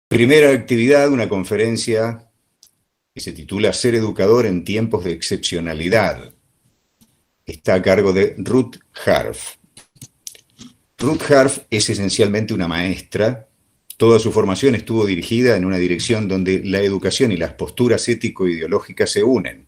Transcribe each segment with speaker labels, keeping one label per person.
Speaker 1: Primera actividad, una conferencia que se titula Ser educador en tiempos de excepcionalidad. Está a cargo de Ruth Harff. Ruth Harff es esencialmente una maestra. Toda su formación estuvo dirigida en una dirección donde la educación y las posturas ético-ideológicas se unen.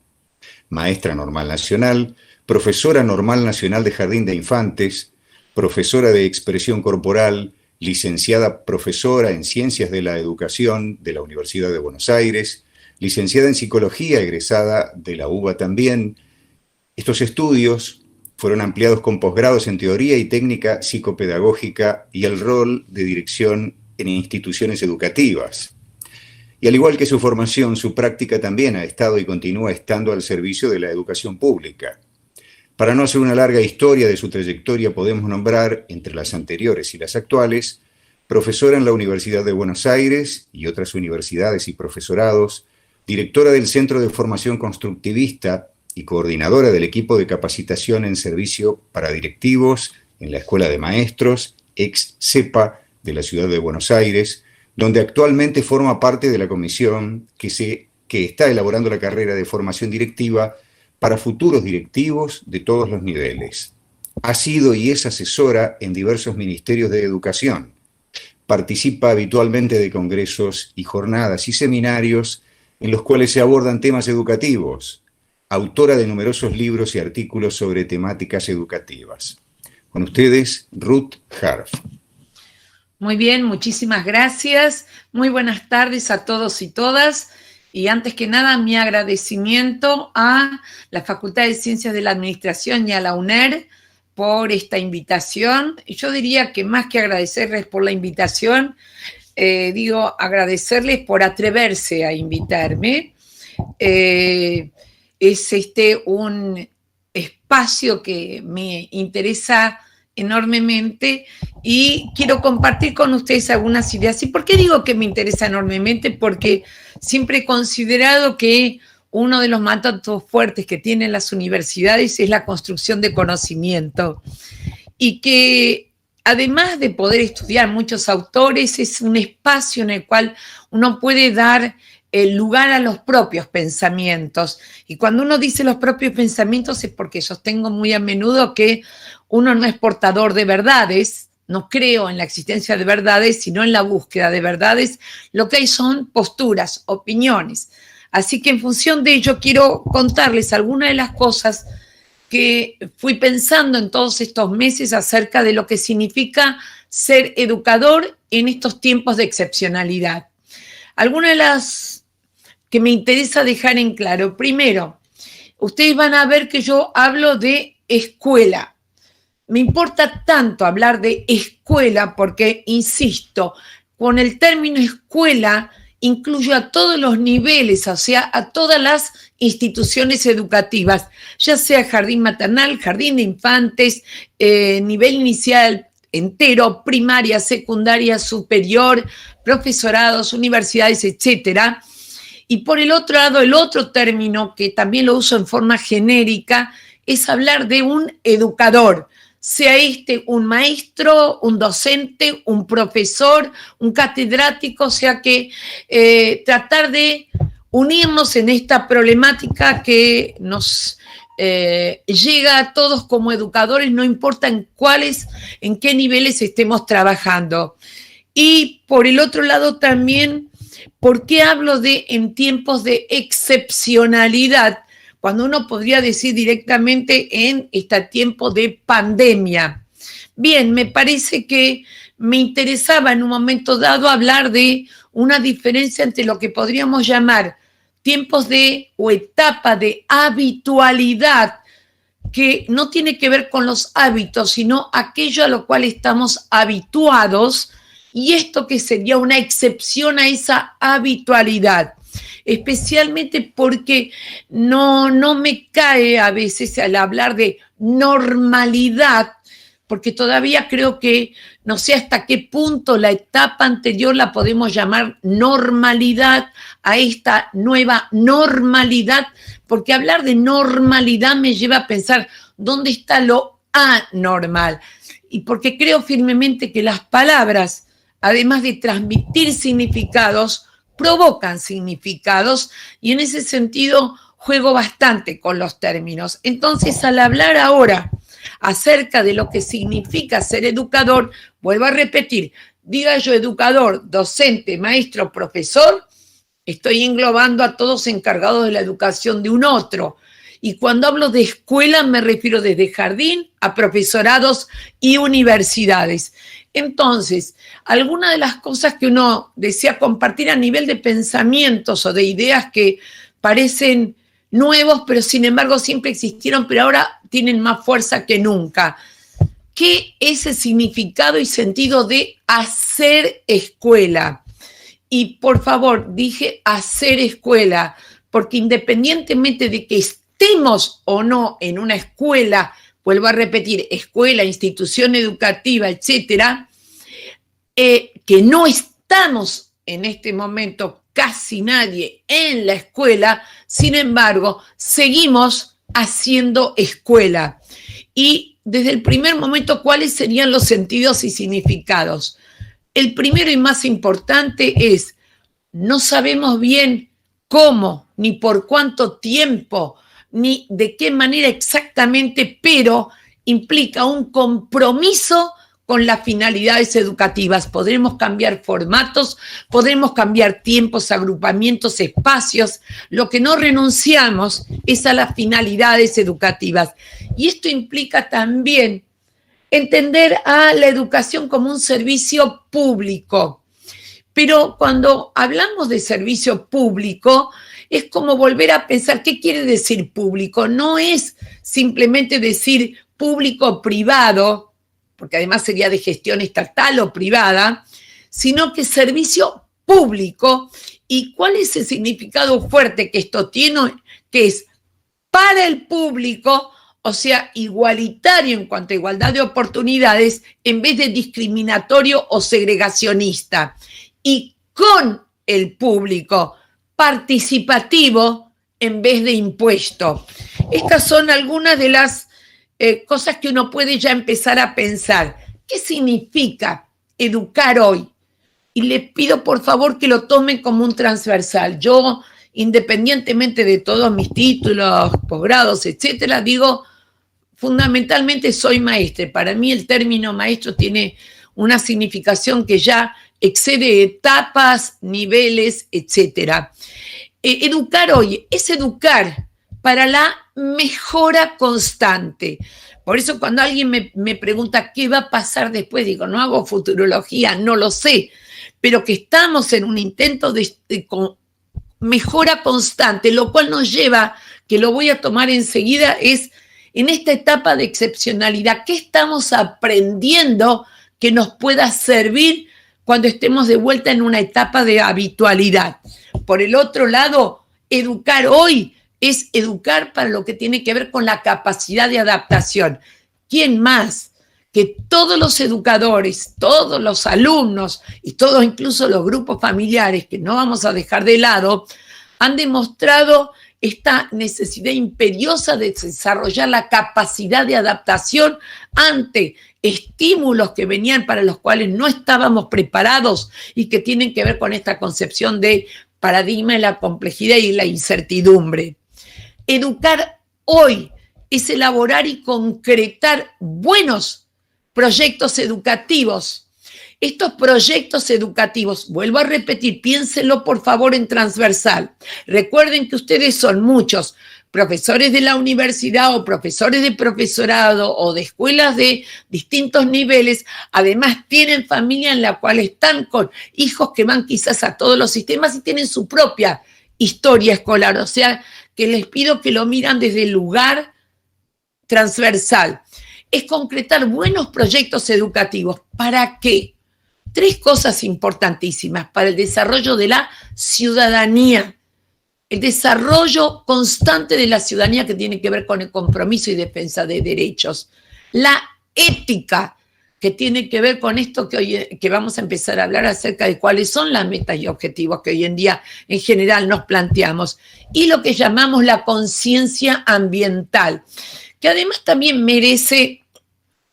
Speaker 1: Maestra normal nacional, profesora normal nacional de Jardín de Infantes, profesora de expresión corporal, licenciada profesora en Ciencias de la Educación de la Universidad de Buenos Aires, licenciada en Psicología, egresada de la UBA también. Estos estudios fueron ampliados con posgrados en Teoría y Técnica Psicopedagógica y el rol de dirección en instituciones educativas. Y al igual que su formación, su práctica también ha estado y continúa estando al servicio de la educación pública. Para no hacer una larga historia de su trayectoria, podemos nombrar, entre las anteriores y las actuales, profesora en la Universidad de Buenos Aires y otras universidades y profesorados, directora del Centro de Formación Constructivista y coordinadora del equipo de capacitación en servicio para directivos en la Escuela de Maestros, ex-CEPA de la Ciudad de Buenos Aires, donde actualmente forma parte de la comisión que está elaborando la carrera de formación directiva para futuros directivos de todos los niveles. Ha sido y es asesora en diversos ministerios de educación. Participa habitualmente de congresos y jornadas y seminarios en los cuales se abordan temas educativos. Autora de numerosos libros y artículos sobre temáticas educativas. Con ustedes, Ruth Harff.
Speaker 2: Muy bien, muchísimas gracias. Muy buenas tardes a todos y todas. Y antes que nada, mi agradecimiento a la Facultad de Ciencias de la Administración y a la UNER por esta invitación. Yo diría que más que agradecerles por la invitación, agradecerles por atreverse a invitarme. Es un espacio que me interesa enormemente y quiero compartir con ustedes algunas ideas. ¿Y por qué digo que me interesa enormemente? Porque siempre he considerado que uno de los mandatos fuertes que tienen las universidades es la construcción de conocimiento y que además de poder estudiar muchos autores, es un espacio en el cual uno puede dar el lugar a los propios pensamientos. Y cuando uno dice los propios pensamientos es porque sostengo muy a menudo que uno no es portador de verdades, no creo en la existencia de verdades, sino en la búsqueda de verdades. Lo que hay son posturas, opiniones. Así que en función de ello quiero contarles algunas de las cosas que fui pensando en todos estos meses acerca de lo que significa ser educador en estos tiempos de excepcionalidad. Algunas de las que me interesa dejar en claro. Primero, ustedes van a ver que yo hablo de escuela. Me importa tanto hablar de escuela porque, insisto, con el término escuela incluyo a todos los niveles, o sea, a todas las instituciones educativas, ya sea jardín maternal, jardín de infantes, nivel inicial entero, primaria, secundaria, superior, profesorados, universidades, etcétera. Y por el otro lado, el otro término que también lo uso en forma genérica es hablar de un educador, sea un maestro, un docente, un profesor, un catedrático, o sea que tratar de unirnos en esta problemática que nos llega a todos como educadores, no importa en qué niveles estemos trabajando. Y por el otro lado también, ¿por qué hablo de en tiempos de excepcionalidad? Cuando uno podría decir directamente en este tiempo de pandemia. Bien, me parece que me interesaba en un momento dado hablar de una diferencia entre lo que podríamos llamar tiempos o etapa de habitualidad, que no tiene que ver con los hábitos, sino aquello a lo cual estamos habituados, y esto que sería una excepción a esa habitualidad, especialmente porque no me cae a veces al hablar de normalidad, porque todavía creo que no sé hasta qué punto la etapa anterior la podemos llamar normalidad a esta nueva normalidad, porque hablar de normalidad me lleva a pensar dónde está lo anormal, y porque creo firmemente que las palabras además de transmitir significados, provocan significados, y en ese sentido juego bastante con los términos. Entonces, al hablar ahora acerca de lo que significa ser educador, vuelvo a repetir, diga yo educador, docente, maestro, profesor, estoy englobando a todos encargados de la educación de un otro. Y cuando hablo de escuela me refiero desde jardín a profesorados y universidades. Entonces, algunas de las cosas que uno desea compartir a nivel de pensamientos o de ideas que parecen nuevos, pero sin embargo siempre existieron, pero ahora tienen más fuerza que nunca. ¿Qué es el significado y sentido de hacer escuela? Y por favor, dije hacer escuela, porque independientemente de que estemos o no en una escuela, vuelvo a repetir, escuela, institución educativa, etcétera, que no estamos en este momento casi nadie en la escuela, sin embargo, seguimos haciendo escuela. Y desde el primer momento, ¿cuáles serían los sentidos y significados? El primero y más importante es, no sabemos bien cómo, ni por cuánto tiempo, ni de qué manera exactamente, pero implica un compromiso con las finalidades educativas. Podremos cambiar formatos, podremos cambiar tiempos, agrupamientos, espacios. Lo que no renunciamos es a las finalidades educativas. Y esto implica también entender a la educación como un servicio público. Pero cuando hablamos de servicio público, es como volver a pensar, ¿qué quiere decir público? No es simplemente decir público-privado, porque además sería de gestión estatal o privada, sino que servicio público. ¿Y cuál es el significado fuerte que esto tiene? Que es para el público, o sea, igualitario en cuanto a igualdad de oportunidades, en vez de discriminatorio o segregacionista. Y con el público, participativo en vez de impuesto. Estas son algunas de las cosas que uno puede ya empezar a pensar. ¿Qué significa educar hoy? Y les pido por favor que lo tomen como un transversal. Yo, independientemente de todos mis títulos, posgrados, etcétera, digo, fundamentalmente soy maestra. Para mí el término maestro tiene una significación que ya excede etapas, niveles, etcétera. Educar hoy es educar para la mejora constante. Por eso cuando alguien me pregunta qué va a pasar después, digo, no hago futurología, no lo sé, pero que estamos en un intento de mejora constante, lo cual nos lleva, que lo voy a tomar enseguida, es en esta etapa de excepcionalidad, ¿qué estamos aprendiendo que nos pueda servir cuando estemos de vuelta en una etapa de habitualidad? Por el otro lado, educar hoy es educar para lo que tiene que ver con la capacidad de adaptación. ¿Quién más que todos los educadores, todos los alumnos y todos incluso los grupos familiares, que no vamos a dejar de lado, han demostrado esta necesidad imperiosa de desarrollar la capacidad de adaptación ante estímulos que venían para los cuales no estábamos preparados y que tienen que ver con esta concepción de paradigma de la complejidad y la incertidumbre? Educar hoy es elaborar y concretar buenos proyectos educativos. Estos proyectos educativos, vuelvo a repetir, piénsenlo por favor en transversal. Recuerden que ustedes son muchos profesores de la universidad o profesores de profesorado o de escuelas de distintos niveles. Además tienen familia en la cual están con hijos que van quizás a todos los sistemas y tienen su propia historia escolar. O sea, que les pido que lo miran desde el lugar transversal. Es concretar buenos proyectos educativos. ¿Para qué? 3 cosas importantísimas para el desarrollo de la ciudadanía. El desarrollo constante de la ciudadanía que tiene que ver con el compromiso y defensa de derechos. La ética que tiene que ver con esto que vamos a empezar a hablar acerca de cuáles son las metas y objetivos que hoy en día en general nos planteamos. Y lo que llamamos la conciencia ambiental, que además también merece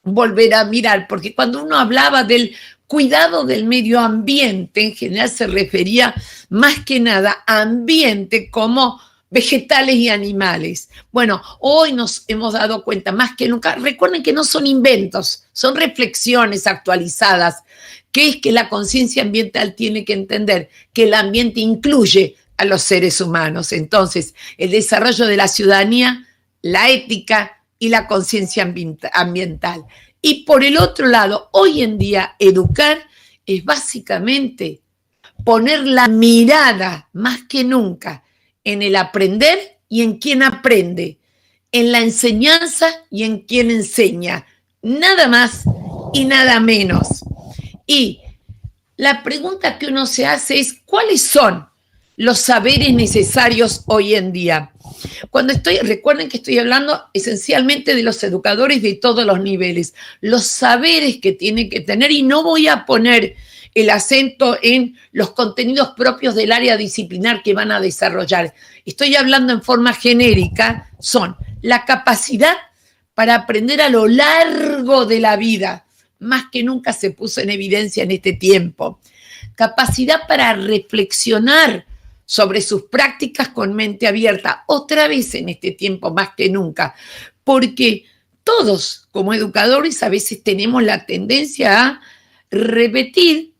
Speaker 2: volver a mirar, porque cuando uno hablaba del cuidado del medio ambiente, en general se refería más que nada a ambiente como vegetales y animales. Bueno, hoy nos hemos dado cuenta más que nunca, recuerden que no son inventos, son reflexiones actualizadas, que es que la conciencia ambiental tiene que entender que el ambiente incluye a los seres humanos. Entonces, el desarrollo de la ciudadanía, la ética y la conciencia ambiental. Y por el otro lado, hoy en día, educar es básicamente poner la mirada más que nunca en el aprender y en quien aprende, en la enseñanza y en quien enseña, nada más y nada menos. Y la pregunta que uno se hace es, ¿cuáles son los saberes necesarios hoy en día? Recuerden que estoy hablando esencialmente de los educadores de todos los niveles, los saberes que tienen que tener, y no voy a poner el acento en los contenidos propios del área disciplinar que van a desarrollar. Estoy hablando en forma genérica, son la capacidad para aprender a lo largo de la vida, más que nunca se puso en evidencia en este tiempo. Capacidad para reflexionar sobre sus prácticas con mente abierta, otra vez en este tiempo más que nunca, porque todos como educadores a veces tenemos la tendencia a repetir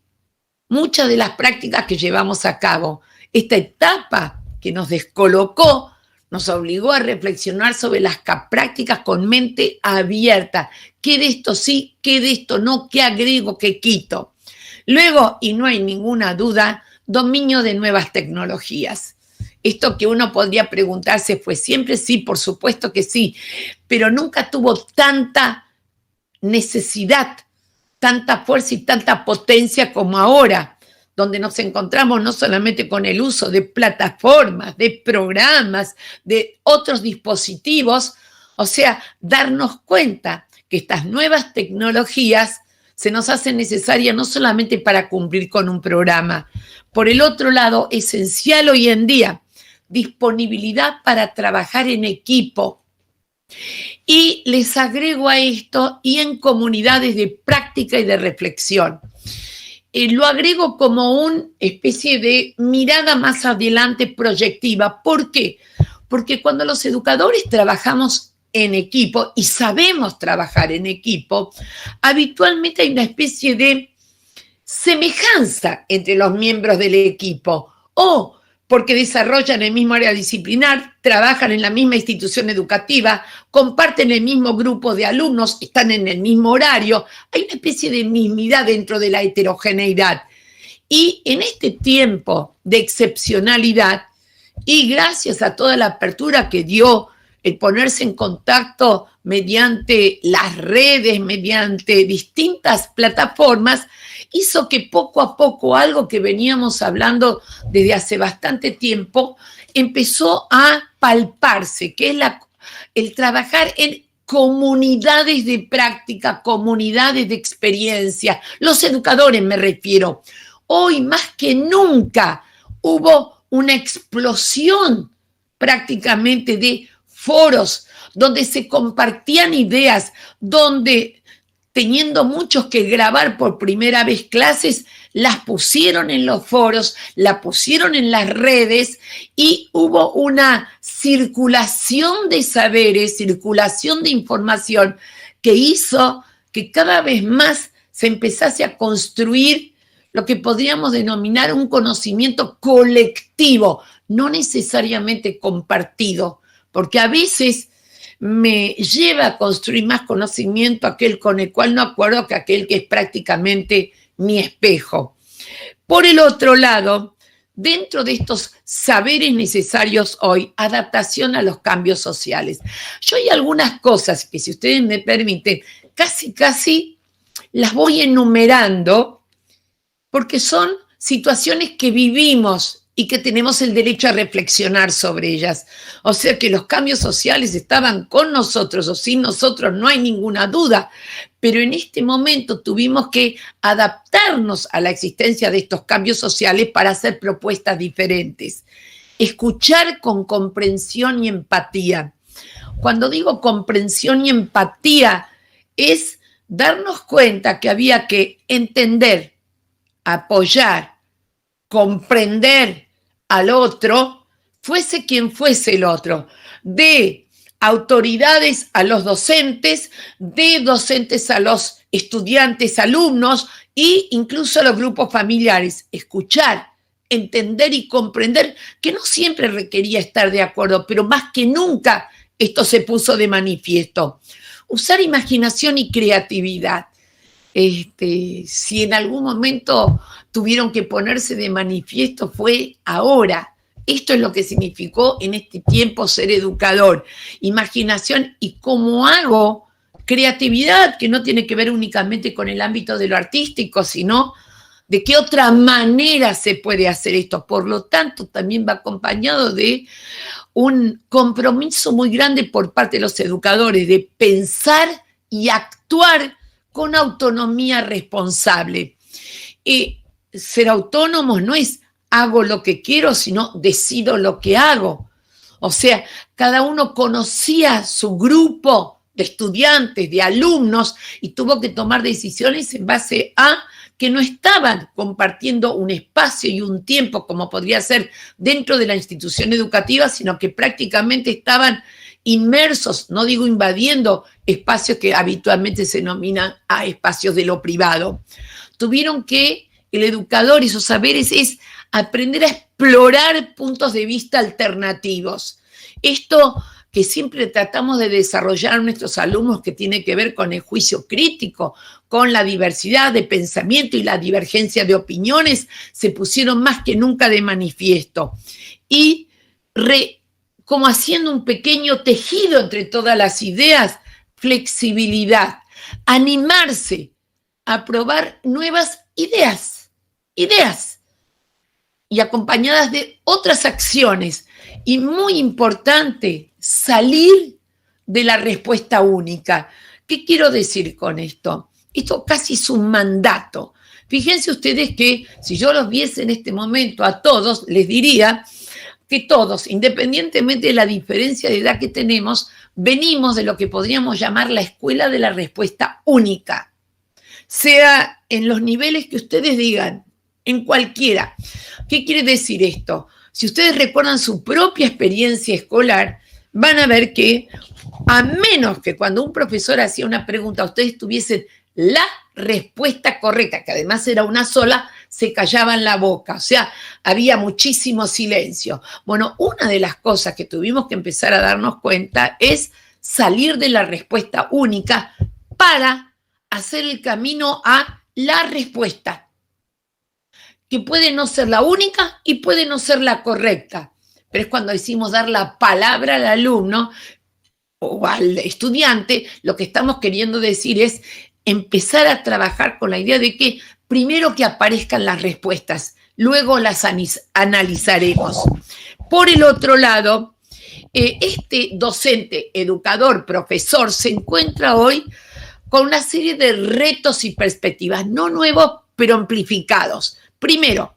Speaker 2: muchas de las prácticas que llevamos a cabo. Esta etapa que nos descolocó nos obligó a reflexionar sobre las prácticas con mente abierta. ¿Qué de esto sí? ¿Qué de esto no? ¿Qué agrego? ¿Qué quito? Luego, y no hay ninguna duda, dominio de nuevas tecnologías. Esto que uno podría preguntarse, ¿fue siempre? Sí, por supuesto que sí, pero nunca tuvo tanta necesidad, tanta fuerza y tanta potencia como ahora, donde nos encontramos no solamente con el uso de plataformas, de programas, de otros dispositivos, o sea, darnos cuenta que estas nuevas tecnologías se nos hacen necesarias no solamente para cumplir con un programa. Por el otro lado, esencial hoy en día, disponibilidad para trabajar en equipo. Y les agrego a esto y en comunidades de práctica y de reflexión. Lo agrego como una especie de mirada más adelante proyectiva. ¿Por qué? Porque cuando los educadores trabajamos en equipo y sabemos trabajar en equipo, habitualmente hay una especie de semejanza entre los miembros del equipo, o porque desarrollan el mismo área disciplinar, trabajan en la misma institución educativa, comparten el mismo grupo de alumnos, están en el mismo horario, hay una especie de mismidad dentro de la heterogeneidad. Y en este tiempo de excepcionalidad, y gracias a toda la apertura que dio el ponerse en contacto mediante las redes, mediante distintas plataformas, hizo que poco a poco algo que veníamos hablando desde hace bastante tiempo empezó a palparse, que es el trabajar en comunidades de práctica, comunidades de experiencia. Los educadores me refiero. Hoy más que nunca hubo una explosión prácticamente de foros donde se compartían ideas, donde teniendo muchos que grabar por primera vez clases, las pusieron en los foros, la pusieron en las redes y hubo una circulación de saberes, circulación de información que hizo que cada vez más se empezase a construir lo que podríamos denominar un conocimiento colectivo, no necesariamente compartido, porque a veces me lleva a construir más conocimiento aquel con el cual no acuerdo que aquel que es prácticamente mi espejo. Por el otro lado, dentro de estos saberes necesarios hoy, adaptación a los cambios sociales. Yo hay algunas cosas que, si ustedes me permiten, casi las voy enumerando porque son situaciones que vivimos y que tenemos el derecho a reflexionar sobre ellas. O sea que los cambios sociales estaban con nosotros o sin nosotros, no hay ninguna duda, pero en este momento tuvimos que adaptarnos a la existencia de estos cambios sociales para hacer propuestas diferentes. Escuchar con comprensión y empatía. Cuando digo comprensión y empatía, es darnos cuenta que había que entender, apoyar, comprender al otro, fuese quien fuese el otro, de autoridades a los docentes, de docentes a los estudiantes, alumnos e incluso a los grupos familiares. Escuchar, entender y comprender que no siempre requería estar de acuerdo, pero más que nunca esto se puso de manifiesto. Usar imaginación y creatividad. Si en algún momento tuvieron que ponerse de manifiesto fue ahora. Esto es lo que significó en este tiempo ser educador. Imaginación y cómo hago creatividad, que no tiene que ver únicamente con el ámbito de lo artístico, sino de qué otra manera se puede hacer esto. Por lo tanto, también va acompañado de un compromiso muy grande por parte de los educadores de pensar y actuar con autonomía responsable. Ser autónomos no es hago lo que quiero, sino decido lo que hago. O sea, cada uno conocía su grupo de estudiantes, de alumnos, y tuvo que tomar decisiones en base a que no estaban compartiendo un espacio y un tiempo como podría ser dentro de la institución educativa, sino que prácticamente estaban inmersos, no digo invadiendo, espacios que habitualmente se denominan a espacios de lo privado. Tuvieron que, el educador y sus saberes es aprender a explorar puntos de vista alternativos. Esto que siempre tratamos de desarrollar a nuestros alumnos, que tiene que ver con el juicio crítico, con la diversidad de pensamiento y la divergencia de opiniones, se pusieron más que nunca de manifiesto. Y como haciendo un pequeño tejido entre todas las ideas, flexibilidad, animarse a probar nuevas ideas, y acompañadas de otras acciones. Y muy importante, salir de la respuesta única. ¿Qué quiero decir con esto? Esto casi es un mandato. Fíjense ustedes que si yo los viese en este momento a todos, les diría que todos, independientemente de la diferencia de edad que tenemos, venimos de lo que podríamos llamar la escuela de la respuesta única. Sea en los niveles que ustedes digan, en cualquiera. ¿Qué quiere decir esto? Si ustedes recuerdan su propia experiencia escolar, van a ver que a menos que cuando un profesor hacía una pregunta, ustedes tuviesen la respuesta correcta, que además era una sola, se callaban la boca, o sea, había muchísimo silencio. Bueno, una de las cosas que tuvimos que empezar a darnos cuenta es salir de la respuesta única para hacer el camino a la respuesta, que puede no ser la única y puede no ser la correcta, pero es cuando decimos dar la palabra al alumno o al estudiante, lo que estamos queriendo decir es empezar a trabajar con la idea de que primero que aparezcan las respuestas, luego las analizaremos. Por el otro lado, este docente, educador, profesor, se encuentra hoy con una serie de retos y perspectivas, no nuevos, pero amplificados. Primero,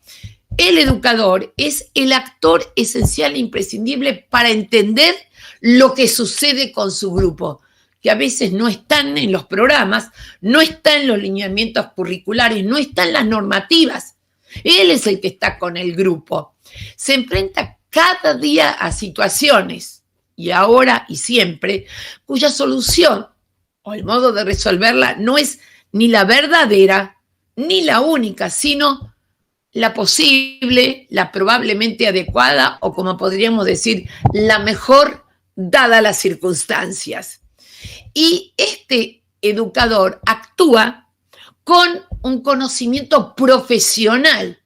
Speaker 2: el educador es el actor esencial e imprescindible para entender lo que sucede con su grupo, que a veces no están en los programas, no están en los lineamientos curriculares, no están en las normativas. Él es el que está con el grupo. Se enfrenta cada día a situaciones, y ahora y siempre, cuya solución o el modo de resolverla no es ni la verdadera ni la única, sino la posible, la probablemente adecuada o, como podríamos decir, la mejor dadas las circunstancias. Y este educador actúa con un conocimiento profesional,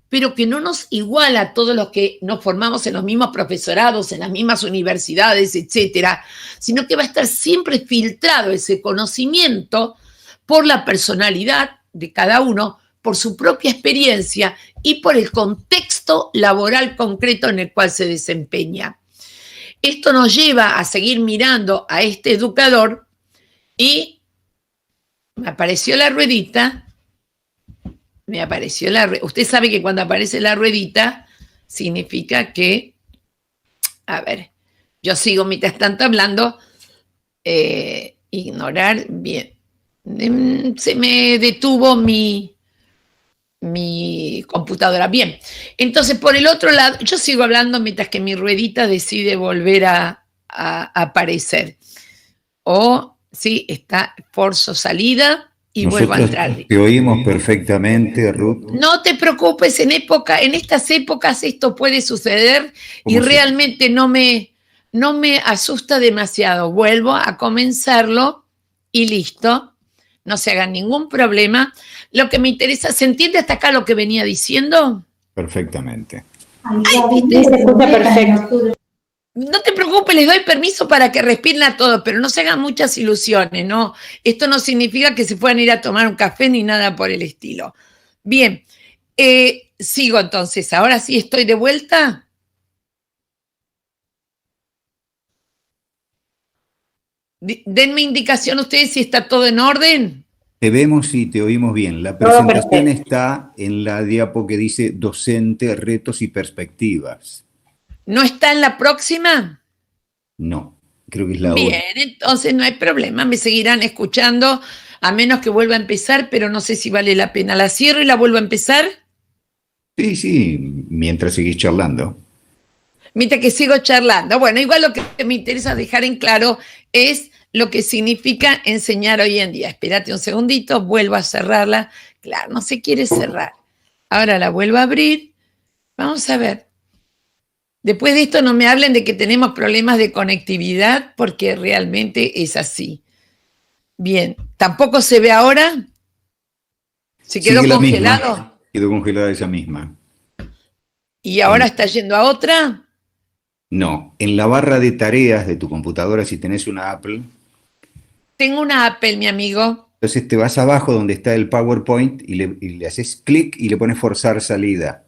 Speaker 2: pero que no nos iguala a todos los que nos formamos en los mismos profesorados, en las mismas universidades, etcétera, sino que va a estar siempre filtrado ese conocimiento por la personalidad de cada uno, por su propia experiencia y por el contexto laboral concreto en el cual se desempeña. Esto nos lleva a seguir mirando a este educador y me apareció la ruedita. Usted sabe que cuando aparece la ruedita significa que, a ver, yo sigo mientras tanto hablando, ignorar, bien, Se me detuvo mi computadora. Bien, entonces por el otro lado, yo sigo hablando mientras que mi ruedita decide volver a aparecer. O sí, está forzo salida y vuelvo a entrar.
Speaker 1: Te oímos perfectamente, Ruth.
Speaker 2: No te preocupes, en estas épocas esto puede suceder y realmente no me asusta demasiado. Vuelvo a comenzarlo y listo. No se hagan ningún problema. Lo que me interesa, ¿se entiende hasta acá lo que venía diciendo?
Speaker 1: Perfectamente.
Speaker 2: Se escucha perfecto. No te preocupes, les doy permiso para que respiren a todos, pero no se hagan muchas ilusiones, ¿no? Esto no significa que se puedan ir a tomar un café ni nada por el estilo. Bien, sigo entonces. Ahora sí estoy de vuelta. Denme indicación ustedes si está todo en orden.
Speaker 1: Te vemos y te oímos bien. La presentación está en la diapo que dice docente, retos y perspectivas.
Speaker 2: ¿No está en la próxima?
Speaker 1: No, creo que es la
Speaker 2: Bien, entonces no hay problema, me seguirán escuchando a menos que vuelva a empezar, pero no sé si vale la pena. ¿La cierro y la vuelvo a empezar?
Speaker 1: Sí, mientras seguís charlando.
Speaker 2: Mientras que sigo charlando. Bueno, igual lo que me interesa dejar en claro es lo que significa enseñar hoy en día. Espérate un segundito, vuelvo a cerrarla. Claro, no se quiere cerrar. Ahora la vuelvo a abrir. Vamos a ver. Después de esto no me hablen de que tenemos problemas de conectividad, porque realmente es así. Bien, ¿tampoco se ve ahora? ¿Se quedó congelado?
Speaker 1: Misma. Quedó congelada esa misma.
Speaker 2: ¿Y ahora está yendo a otra?
Speaker 1: No, en la barra de tareas de tu computadora, si tenés una Apple.
Speaker 2: Tengo una Apple, mi amigo.
Speaker 1: Entonces te vas abajo donde está el PowerPoint y le haces clic y le pones forzar salida.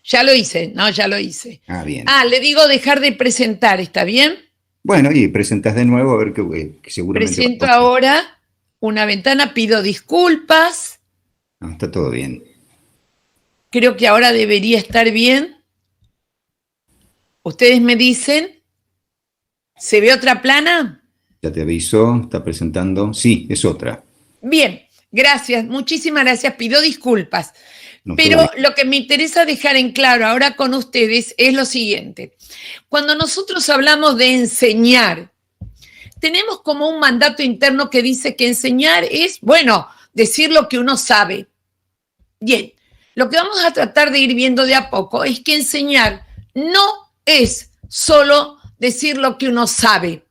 Speaker 2: Ya lo hice, ya lo hice.
Speaker 1: Ah, bien.
Speaker 2: Le digo dejar de presentar, ¿está bien?
Speaker 1: Bueno, y presentas de nuevo a ver que seguramente...
Speaker 2: Presento ahora una ventana, pido disculpas.
Speaker 1: No, está todo bien.
Speaker 2: Creo que ahora debería estar bien. Ustedes me dicen, ¿se ve otra plana?
Speaker 1: Ya te avisó, está presentando. Sí, es otra.
Speaker 2: Bien, gracias, muchísimas gracias, pido disculpas. Pero lo que me interesa dejar en claro ahora con ustedes es lo siguiente. Cuando nosotros hablamos de enseñar, tenemos como un mandato interno que dice que enseñar es, bueno, decir lo que uno sabe. Bien, lo que vamos a tratar de ir viendo de a poco es que enseñar no es solo decir lo que uno sabe.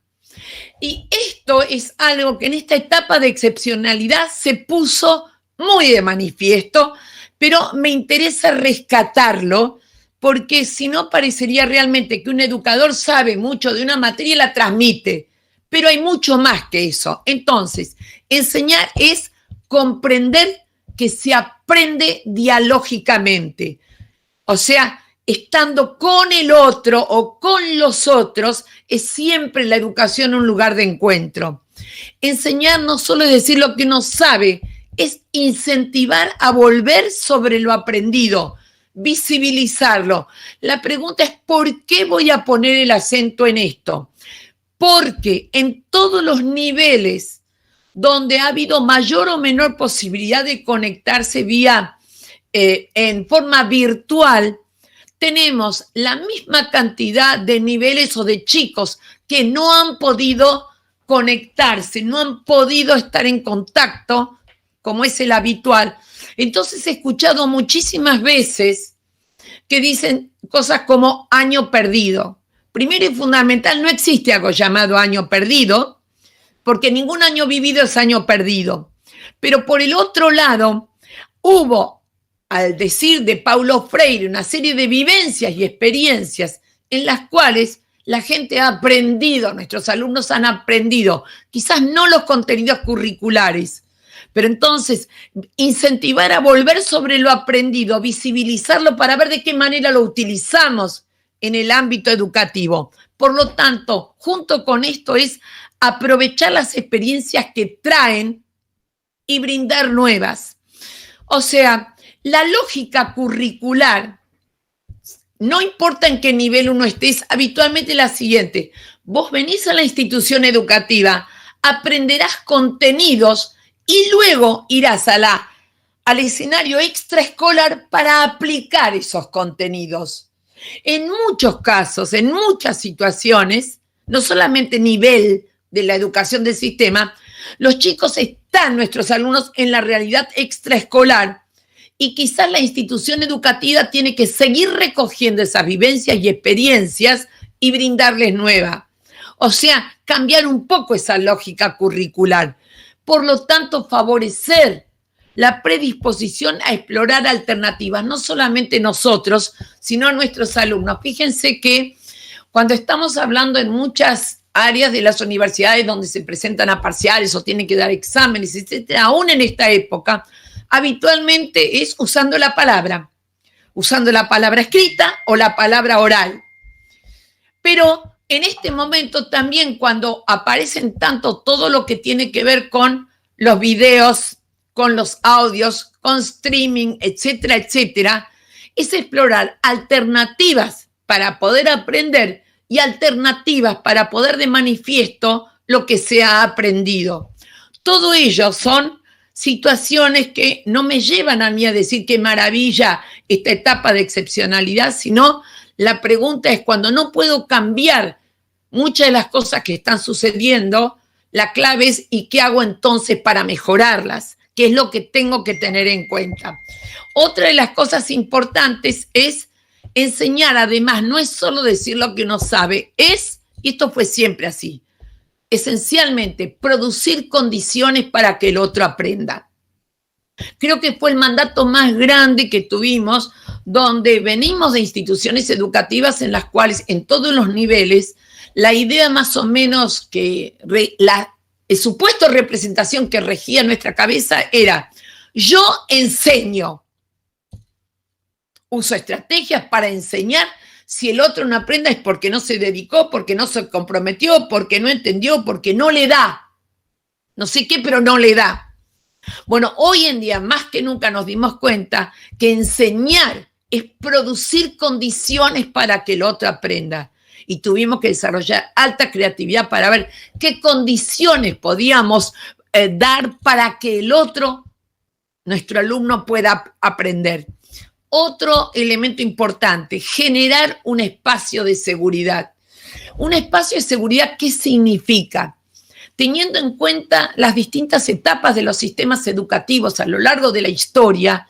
Speaker 2: Y esto es algo que en esta etapa de excepcionalidad se puso muy de manifiesto, pero me interesa rescatarlo porque si no parecería realmente que un educador sabe mucho de una materia y la transmite, pero hay mucho más que eso. Entonces, enseñar es comprender que se aprende dialógicamente, o sea, estando con el otro o con los otros, es siempre la educación un lugar de encuentro. Enseñar no solo es decir lo que uno sabe, es incentivar a volver sobre lo aprendido, visibilizarlo. La pregunta es, ¿por qué voy a poner el acento en esto? Porque en todos los niveles donde ha habido mayor o menor posibilidad de conectarse vía en forma virtual, tenemos la misma cantidad de niveles o de chicos que no han podido conectarse, no han podido estar en contacto, como es el habitual. Entonces he escuchado muchísimas veces que dicen cosas como año perdido. Primero y fundamental, no existe algo llamado año perdido, porque ningún año vivido es año perdido. Pero por el otro lado, hubo, al decir de Paulo Freire, una serie de vivencias y experiencias en las cuales la gente ha aprendido, nuestros alumnos han aprendido, quizás no los contenidos curriculares, pero entonces incentivar a volver sobre lo aprendido, visibilizarlo para ver de qué manera lo utilizamos en el ámbito educativo. Por lo tanto, junto con esto es aprovechar las experiencias que traen y brindar nuevas. O sea, la lógica curricular, no importa en qué nivel uno estés, habitualmente es la siguiente. Vos venís a la institución educativa, aprenderás contenidos Y luego irás al escenario extraescolar para aplicar esos contenidos. En muchos casos, en muchas situaciones, no solamente nivel de la educación del sistema, los chicos están, nuestros alumnos, en la realidad extraescolar y quizás la institución educativa tiene que seguir recogiendo esas vivencias y experiencias y brindarles nuevas. O sea, cambiar un poco esa lógica curricular. Por lo tanto, favorecer la predisposición a explorar alternativas, no solamente nosotros, sino nuestros alumnos. Fíjense que cuando estamos hablando en muchas áreas de las universidades donde se presentan a parciales o tienen que dar exámenes, etcétera, aún en esta época, habitualmente es usando la palabra escrita o la palabra oral. Pero en este momento también, cuando aparecen tanto todo lo que tiene que ver con los videos, con los audios, con streaming, etcétera, etcétera, es explorar alternativas para poder aprender y alternativas para poner de manifiesto lo que se ha aprendido. Todo ello son situaciones que no me llevan a mí a decir qué maravilla esta etapa de excepcionalidad, sino la pregunta es, cuando no puedo cambiar muchas de las cosas que están sucediendo, la clave es ¿y qué hago entonces para mejorarlas? ¿Qué es lo que tengo que tener en cuenta? Otra de las cosas importantes es enseñar, además, no es solo decir lo que uno sabe, es, y esto fue siempre así, esencialmente producir condiciones para que el otro aprenda. Creo que fue el mandato más grande que tuvimos, donde venimos de instituciones educativas en las cuales, en todos los niveles, la idea más o menos que el supuesto representación que regía nuestra cabeza era: yo enseño, uso estrategias para enseñar. Si el otro no aprenda es porque no se dedicó, porque no se comprometió, porque no entendió, porque no le da. No sé qué, pero no le da. Bueno, hoy en día más que nunca nos dimos cuenta que enseñar es producir condiciones para que el otro aprenda. Y tuvimos que desarrollar alta creatividad para ver qué condiciones podíamos dar para que el otro, nuestro alumno, pueda aprender. Otro elemento importante, generar un espacio de seguridad. Un espacio de seguridad, ¿qué significa? Teniendo en cuenta las distintas etapas de los sistemas educativos a lo largo de la historia,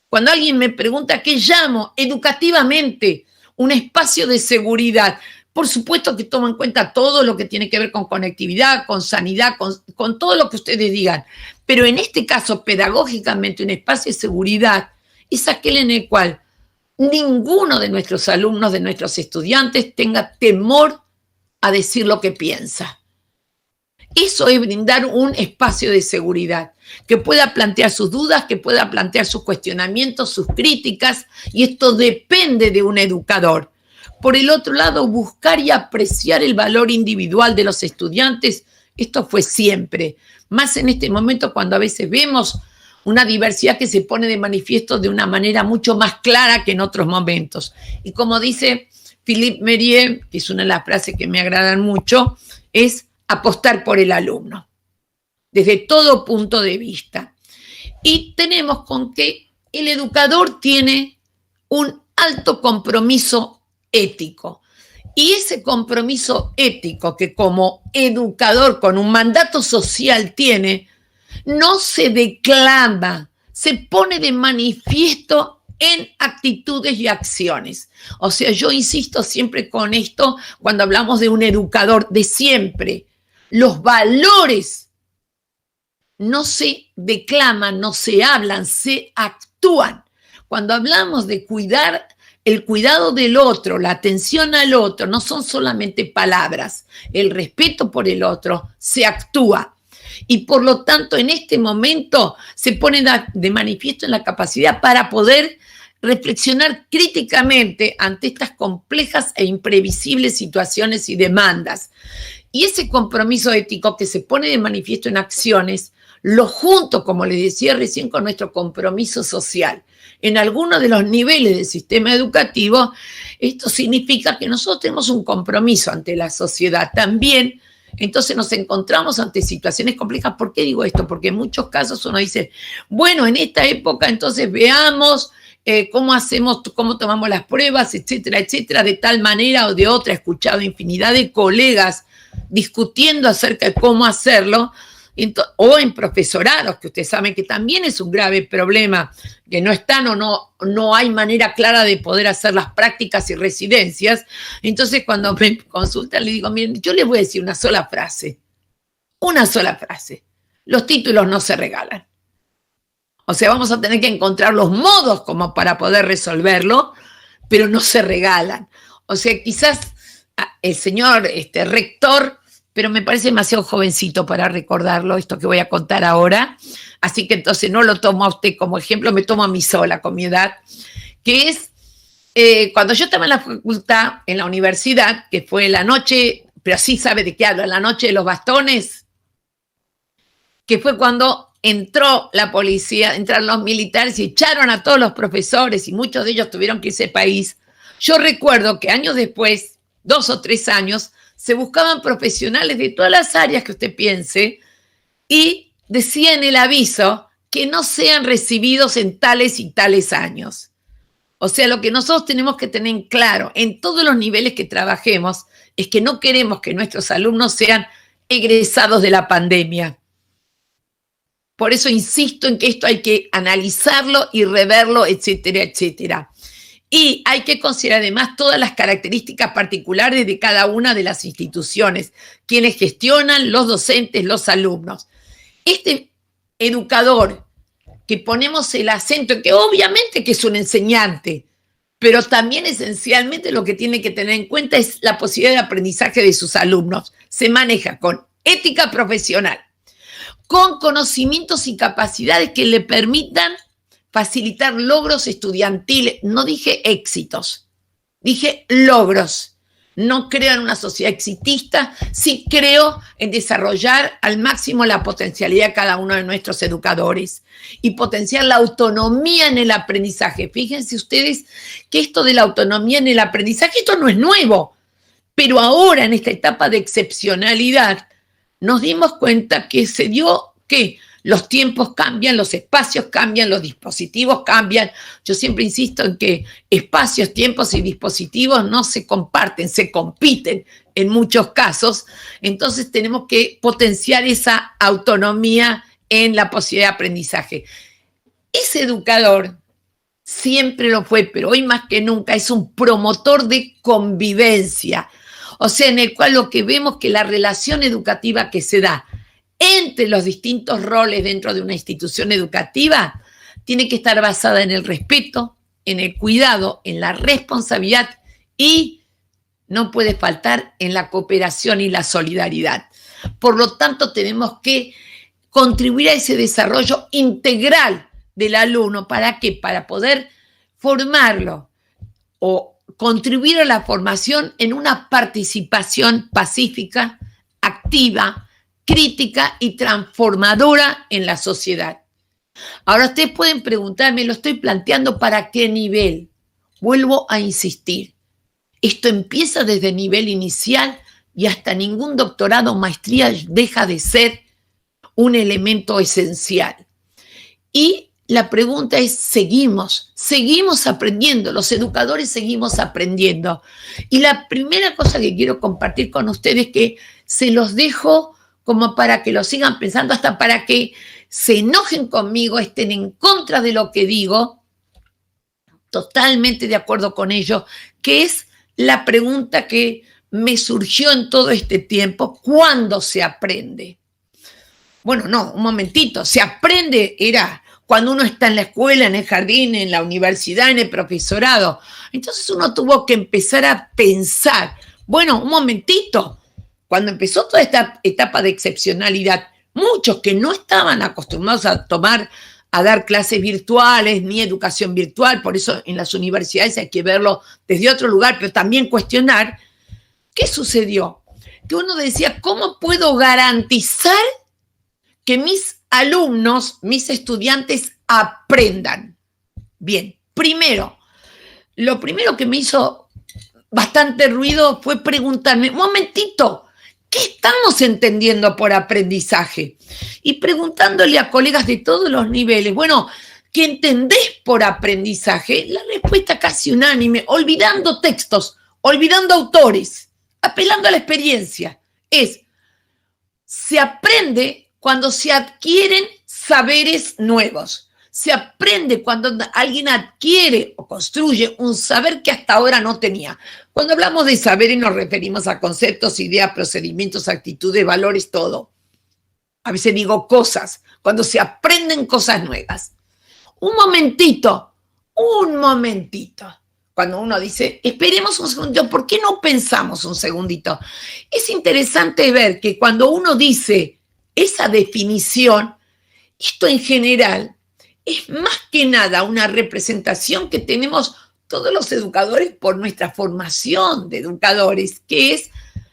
Speaker 2: cuando alguien me pregunta qué llamo educativamente un espacio de seguridad, por supuesto que tomo en cuenta todo lo que tiene que ver con conectividad, con sanidad, con todo lo que ustedes digan, pero en este caso, pedagógicamente, un espacio de seguridad es aquel en el cual ninguno de nuestros alumnos, de nuestros estudiantes, tenga temor a decir lo que piensa. Eso es brindar un espacio de seguridad, que pueda plantear sus dudas, que pueda plantear sus cuestionamientos, sus críticas, y esto depende de un educador. Por el otro lado, buscar y apreciar el valor individual de los estudiantes, esto fue siempre, más en este momento cuando a veces vemos una diversidad que se pone de manifiesto de una manera mucho más clara que en otros momentos. Y como dice Philippe Merier, que es una de las frases que me agradan mucho, es apostar por el alumno, desde todo punto de vista. Y tenemos con que el educador tiene un alto compromiso ético. Y ese compromiso ético que como educador con un mandato social tiene, no se declama, se pone de manifiesto en actitudes y acciones. O sea, yo insisto siempre con esto cuando hablamos de un educador, de siempre. Los valores no se declaman, no se hablan, se actúan. Cuando hablamos de cuidar el cuidado del otro, la atención al otro, no son solamente palabras. El respeto por el otro se actúa. Y por lo tanto, en este momento se pone de manifiesto en la capacidad para poder reflexionar críticamente ante estas complejas e imprevisibles situaciones y demandas. Y ese compromiso ético que se pone de manifiesto en acciones, lo junto, como les decía recién, con nuestro compromiso social. En algunos de los niveles del sistema educativo, esto significa que nosotros tenemos un compromiso ante la sociedad. También Entonces nos encontramos ante situaciones complejas. ¿Por qué digo esto? Porque en muchos casos uno dice, bueno, en esta época entonces veamos cómo hacemos, cómo tomamos las pruebas, etcétera, etcétera, de tal manera o de otra. He escuchado infinidad de colegas discutiendo acerca de cómo hacerlo, o en profesorados, que ustedes saben que también es un grave problema, que no están o no hay manera clara de poder hacer las prácticas y residencias. Entonces, cuando me consultan, le digo, miren, yo les voy a decir una sola frase. Los títulos no se regalan. O sea, vamos a tener que encontrar los modos como para poder resolverlo, pero no se regalan. O sea, quizás el señor rector, pero me parece demasiado jovencito para recordarlo, esto que voy a contar ahora. Así que entonces no lo tomo a usted como ejemplo, me tomo a mí sola con mi edad, que es cuando yo estaba en la facultad, en la universidad, que fue la noche, pero sí sabe de qué hablo, la noche de los bastones, que fue cuando entró la policía, entraron los militares y echaron a todos los profesores y muchos de ellos tuvieron que irse del país. Yo recuerdo que años después, 2 o 3 años, se buscaban profesionales de todas las áreas que usted piense y decía en el aviso que no sean recibidos en tales y tales años. O sea, lo que nosotros tenemos que tener claro en todos los niveles que trabajemos es que no queremos que nuestros alumnos sean egresados de la pandemia. Por eso insisto en que esto hay que analizarlo y reverlo, etcétera, etcétera. Y hay que considerar además todas las características particulares de cada una de las instituciones, quienes gestionan, los docentes, los alumnos. Este educador que ponemos el acento en que obviamente que es un enseñante, pero también esencialmente lo que tiene que tener en cuenta es la posibilidad de aprendizaje de sus alumnos. Se maneja con ética profesional, con conocimientos y capacidades que le permitan facilitar logros estudiantiles. No dije éxitos, dije logros. No creo en una sociedad exitista, sí creo en desarrollar al máximo la potencialidad de cada uno de nuestros educadores y potenciar la autonomía en el aprendizaje. Fíjense ustedes que esto de la autonomía en el aprendizaje, esto no es nuevo, pero ahora en esta etapa de excepcionalidad nos dimos cuenta que se dio que los tiempos cambian, los espacios cambian, los dispositivos cambian. Yo siempre insisto en que espacios, tiempos y dispositivos no se comparten, se compiten en muchos casos. Entonces tenemos que potenciar esa autonomía en la posibilidad de aprendizaje. Ese educador siempre lo fue, pero hoy más que nunca es un promotor de convivencia. O sea, en el cual lo que vemos que la relación educativa que se da entre los distintos roles dentro de una institución educativa tiene que estar basada en el respeto, en el cuidado, en la responsabilidad y no puede faltar en la cooperación y la solidaridad. Por lo tanto, tenemos que contribuir a ese desarrollo integral del alumno. ¿Para qué? Para poder formarlo o contribuir a la formación en una participación pacífica, activa, crítica y transformadora en la sociedad. Ahora ustedes pueden preguntarme, lo estoy planteando ¿para qué nivel? Vuelvo a insistir, esto empieza desde nivel inicial y hasta ningún doctorado o maestría deja de ser un elemento esencial. Y la pregunta es, seguimos aprendiendo, los educadores seguimos aprendiendo. Y la primera cosa que quiero compartir con ustedes es que se los dejo como para que lo sigan pensando, hasta para que se enojen conmigo, estén en contra de lo que digo, totalmente de acuerdo con ello, que es la pregunta que me surgió en todo este tiempo: ¿cuándo se aprende? Bueno, no, un momentito, se aprende era cuando uno está en la escuela, en el jardín, en la universidad, en el profesorado. Entonces uno tuvo que empezar a pensar, bueno, un momentito, cuando empezó toda esta etapa de excepcionalidad, muchos que no estaban acostumbrados a dar clases virtuales ni educación virtual, por eso en las universidades hay que verlo desde otro lugar, pero también cuestionar, ¿qué sucedió? Que uno decía, ¿cómo puedo garantizar que mis alumnos, mis estudiantes aprendan? Bien, lo primero que me hizo bastante ruido fue preguntarme, un momentito, ¿qué estamos entendiendo por aprendizaje? Y preguntándole a colegas de todos los niveles, bueno, ¿qué entendés por aprendizaje? La respuesta casi unánime, olvidando textos, olvidando autores, apelando a la experiencia, se aprende cuando se adquieren saberes nuevos. Se aprende cuando alguien adquiere o construye un saber que hasta ahora no tenía. Cuando hablamos de saberes nos referimos a conceptos, ideas, procedimientos, actitudes, valores, todo. A veces digo cosas, cuando se aprenden cosas nuevas. Un momentito. Cuando uno dice, esperemos un segundito, ¿por qué no pensamos un segundito? Es interesante ver que cuando uno dice esa definición, esto en general es más que nada una representación que tenemos todos los educadores por nuestra formación de educadores, que es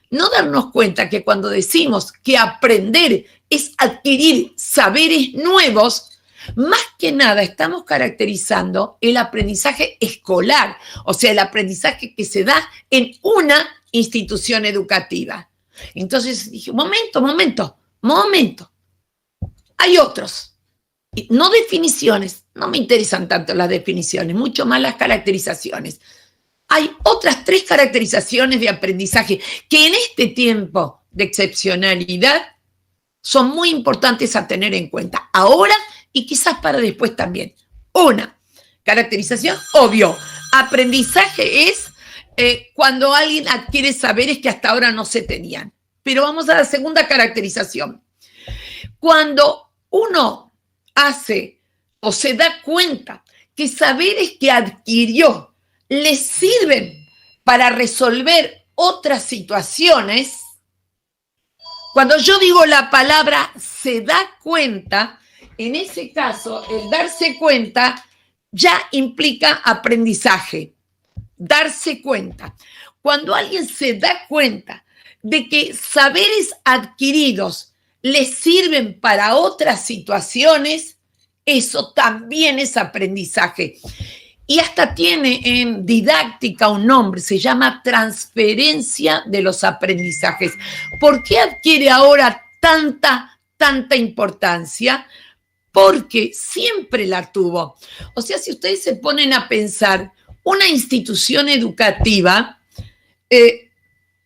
Speaker 2: no darnos cuenta que cuando decimos que aprender es adquirir saberes nuevos, más que nada estamos caracterizando el aprendizaje escolar, o sea, el aprendizaje que se da en una institución educativa. Entonces dije, momento. Hay otros. No definiciones, no me interesan tanto las definiciones, mucho más las caracterizaciones. Hay otras 3 caracterizaciones de aprendizaje que en este tiempo de excepcionalidad son muy importantes a tener en cuenta ahora y quizás para después también. Una caracterización, obvio, aprendizaje es cuando alguien adquiere saberes que hasta ahora no se tenían. Pero vamos a la segunda caracterización. Cuando uno hace o se da cuenta que saberes que adquirió le sirven para resolver otras situaciones, cuando yo digo la palabra se da cuenta, en ese caso el darse cuenta ya implica aprendizaje. Darse cuenta. Cuando alguien se da cuenta de que saberes adquiridos les sirven para otras situaciones, eso también es aprendizaje. Y hasta tiene en didáctica un nombre, se llama transferencia de los aprendizajes. ¿Por qué adquiere ahora tanta importancia? Porque siempre la tuvo. O sea, si ustedes se ponen a pensar, una institución educativa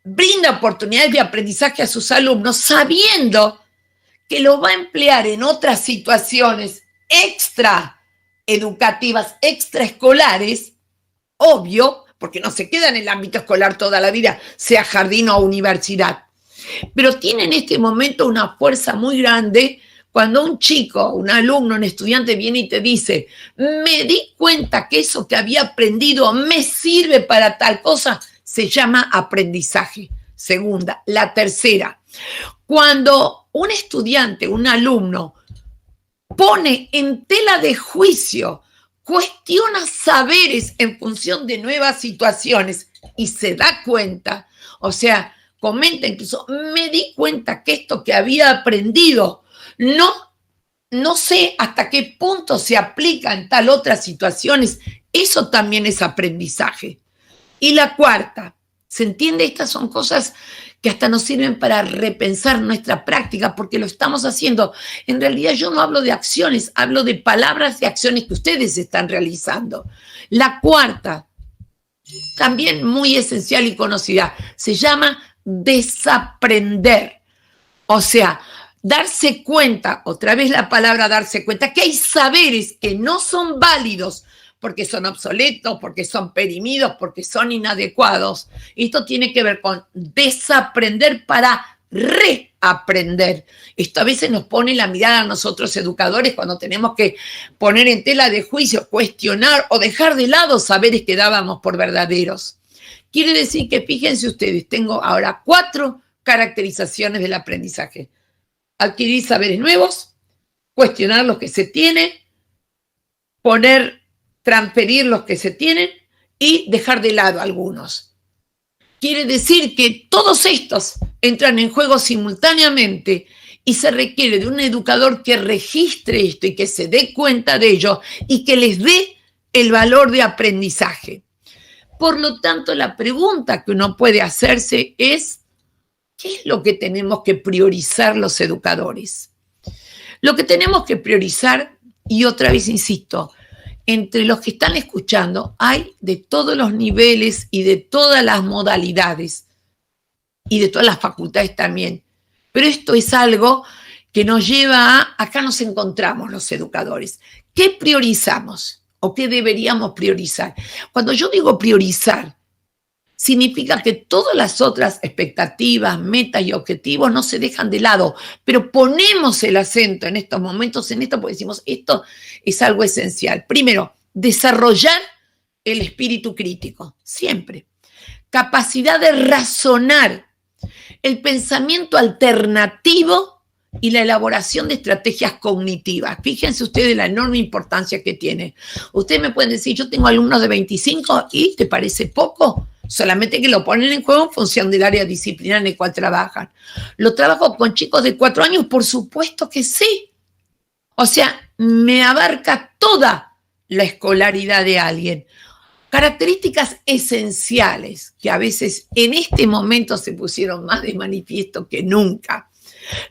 Speaker 2: brinda oportunidades de aprendizaje a sus alumnos sabiendo que lo va a emplear en otras situaciones extraeducativas, extraescolares, obvio, porque no se queda en el ámbito escolar toda la vida, sea jardín o universidad. Pero tiene en este momento una fuerza muy grande cuando un chico, un alumno, un estudiante viene y te dice, me di cuenta que eso que había aprendido me sirve para tal cosa, se llama aprendizaje. Segunda. La tercera, cuando un estudiante, un alumno, pone en tela de juicio, cuestiona saberes en función de nuevas situaciones y se da cuenta, o sea, comenta incluso, me di cuenta que esto que había aprendido no sé hasta qué punto se aplica en tal otras situaciones, eso también es aprendizaje. Y la cuarta, ¿se entiende? Estas son cosas que hasta nos sirven para repensar nuestra práctica, porque lo estamos haciendo. En realidad yo no hablo de acciones, hablo de palabras y acciones que ustedes están realizando. La cuarta, también muy esencial y conocida, se llama desaprender. O sea, darse cuenta, otra vez la palabra darse cuenta, que hay saberes que no son válidos porque son obsoletos, porque son perimidos, porque son inadecuados. Esto tiene que ver con desaprender para reaprender. Esto a veces nos pone la mirada a nosotros educadores cuando tenemos que poner en tela de juicio, cuestionar o dejar de lado saberes que dábamos por verdaderos. Quiere decir que, fíjense ustedes, tengo ahora 4 caracterizaciones del aprendizaje. Adquirir saberes nuevos, cuestionar los que se tienen, transferir los que se tienen y dejar de lado algunos. Quiere decir que todos estos entran en juego simultáneamente y se requiere de un educador que registre esto y que se dé cuenta de ello y que les dé el valor de aprendizaje. Por lo tanto, la pregunta que uno puede hacerse es, ¿qué es lo que tenemos que priorizar los educadores? Lo que tenemos que priorizar, y otra vez insisto, entre los que están escuchando hay de todos los niveles y de todas las modalidades y de todas las facultades también. Pero esto es algo que nos lleva a, acá nos encontramos los educadores. ¿Qué priorizamos o qué deberíamos priorizar? Cuando yo digo priorizar, significa que todas las otras expectativas, metas y objetivos no se dejan de lado, pero ponemos el acento en estos momentos en esto porque decimos, esto es algo esencial. Primero, desarrollar el espíritu crítico, siempre. Capacidad de razonar, el pensamiento alternativo y la elaboración de estrategias cognitivas. Fíjense ustedes la enorme importancia que tiene. Ustedes me pueden decir, yo tengo alumnos de 25 y ¿te parece poco? Solamente que lo ponen en juego en función del área disciplinar en el cual trabajan. ¿Lo trabajo con chicos de 4 años? Por supuesto que sí. O sea, me abarca toda la escolaridad de alguien. Características esenciales que a veces en este momento se pusieron más de manifiesto que nunca.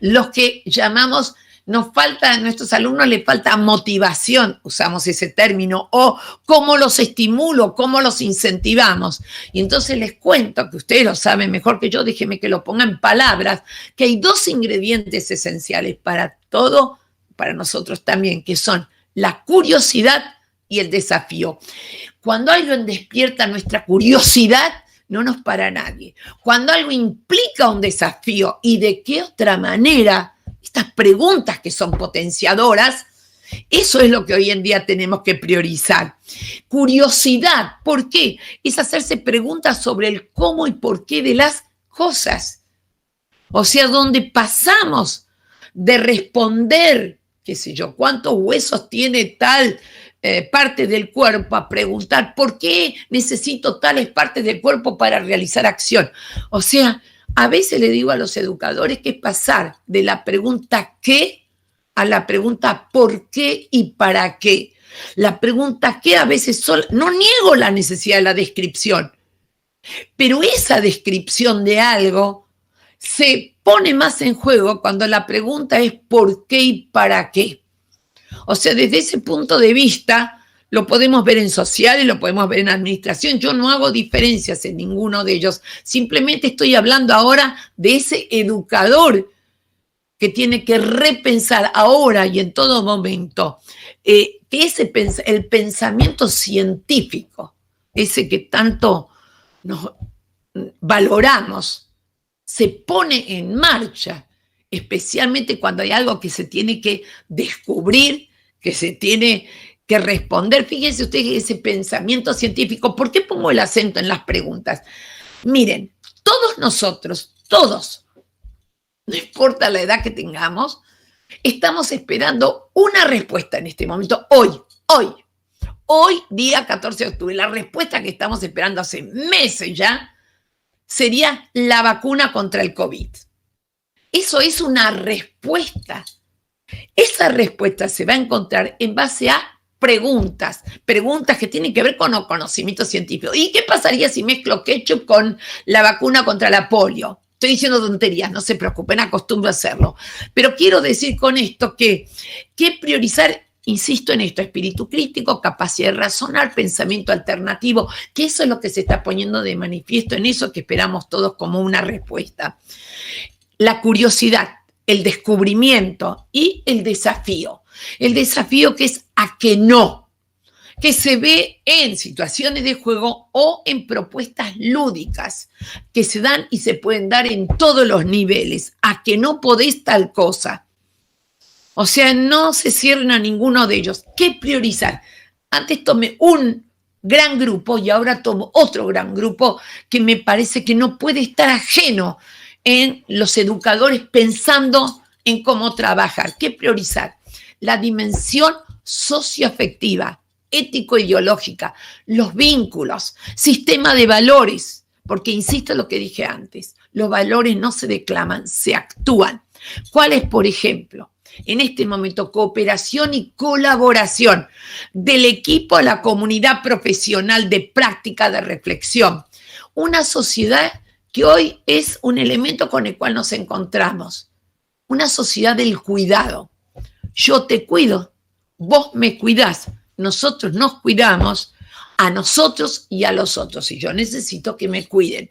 Speaker 2: Los que llamamos, a nuestros alumnos les falta motivación, usamos ese término, o cómo los estimulo, cómo los incentivamos. Y entonces les cuento, que ustedes lo saben mejor que yo, déjenme que lo ponga en palabras, que hay 2 ingredientes esenciales para todo, para nosotros también, que son la curiosidad y el desafío. Cuando alguien despierta nuestra curiosidad, no nos para nadie. Cuando algo implica un desafío y de qué otra manera, estas preguntas que son potenciadoras, eso es lo que hoy en día tenemos que priorizar. Curiosidad, ¿por qué? Es hacerse preguntas sobre el cómo y por qué de las cosas. O sea, donde pasamos de responder, qué sé yo, cuántos huesos tiene tal parte del cuerpo, a preguntar por qué necesito tales partes del cuerpo para realizar acción. O sea, a veces le digo a los educadores que es pasar de la pregunta ¿qué? A la pregunta ¿por qué y para qué? La pregunta ¿qué? A veces no niego la necesidad de la descripción, pero esa descripción de algo se pone más en juego cuando la pregunta es ¿por qué y para qué? O sea, desde ese punto de vista, lo podemos ver en sociales, lo podemos ver en administración. Yo no hago diferencias en ninguno de ellos. Simplemente estoy hablando ahora de ese educador que tiene que repensar ahora y en todo momento que el pensamiento científico, ese que tanto nos valoramos, se pone en marcha, especialmente cuando hay algo que se tiene que descubrir, que se tiene que responder. Fíjense ustedes ese pensamiento científico. ¿Por qué pongo el acento en las preguntas? Miren, todos nosotros, todos, no importa la edad que tengamos, estamos esperando una respuesta en este momento, hoy, día 14 de octubre. La respuesta que estamos esperando hace meses ya sería la vacuna contra el COVID. Eso es una respuesta. Esa respuesta se va a encontrar en base a preguntas que tienen que ver con el conocimiento científico. ¿Y qué pasaría si mezclo ketchup con la vacuna contra la polio? Estoy diciendo tonterías, no se preocupen, acostumbro a hacerlo. Pero quiero decir con esto que priorizar, insisto en esto, espíritu crítico, capacidad de razonar, pensamiento alternativo, que eso es lo que se está poniendo de manifiesto en eso que esperamos todos como una respuesta. La curiosidad, el descubrimiento y el desafío. El desafío que es a que no, que se ve en situaciones de juego o en propuestas lúdicas que se dan y se pueden dar en todos los niveles, a que no podés tal cosa. O sea, no se cierren a ninguno de ellos. ¿Qué priorizar? Antes tomé un gran grupo y ahora tomo otro gran grupo que me parece que no puede estar ajeno en los educadores pensando en cómo trabajar. ¿Qué priorizar? La dimensión socioafectiva, ético-ideológica, los vínculos, sistema de valores, porque insisto en lo que dije antes, los valores no se declaman, se actúan. ¿Cuáles, por ejemplo? En este momento, cooperación y colaboración del equipo a la comunidad profesional de práctica, de reflexión. Una sociedad que hoy es un elemento con el cual nos encontramos. Una sociedad del cuidado. Yo te cuido, vos me cuidás, nosotros nos cuidamos a nosotros y a los otros, y yo necesito que me cuiden.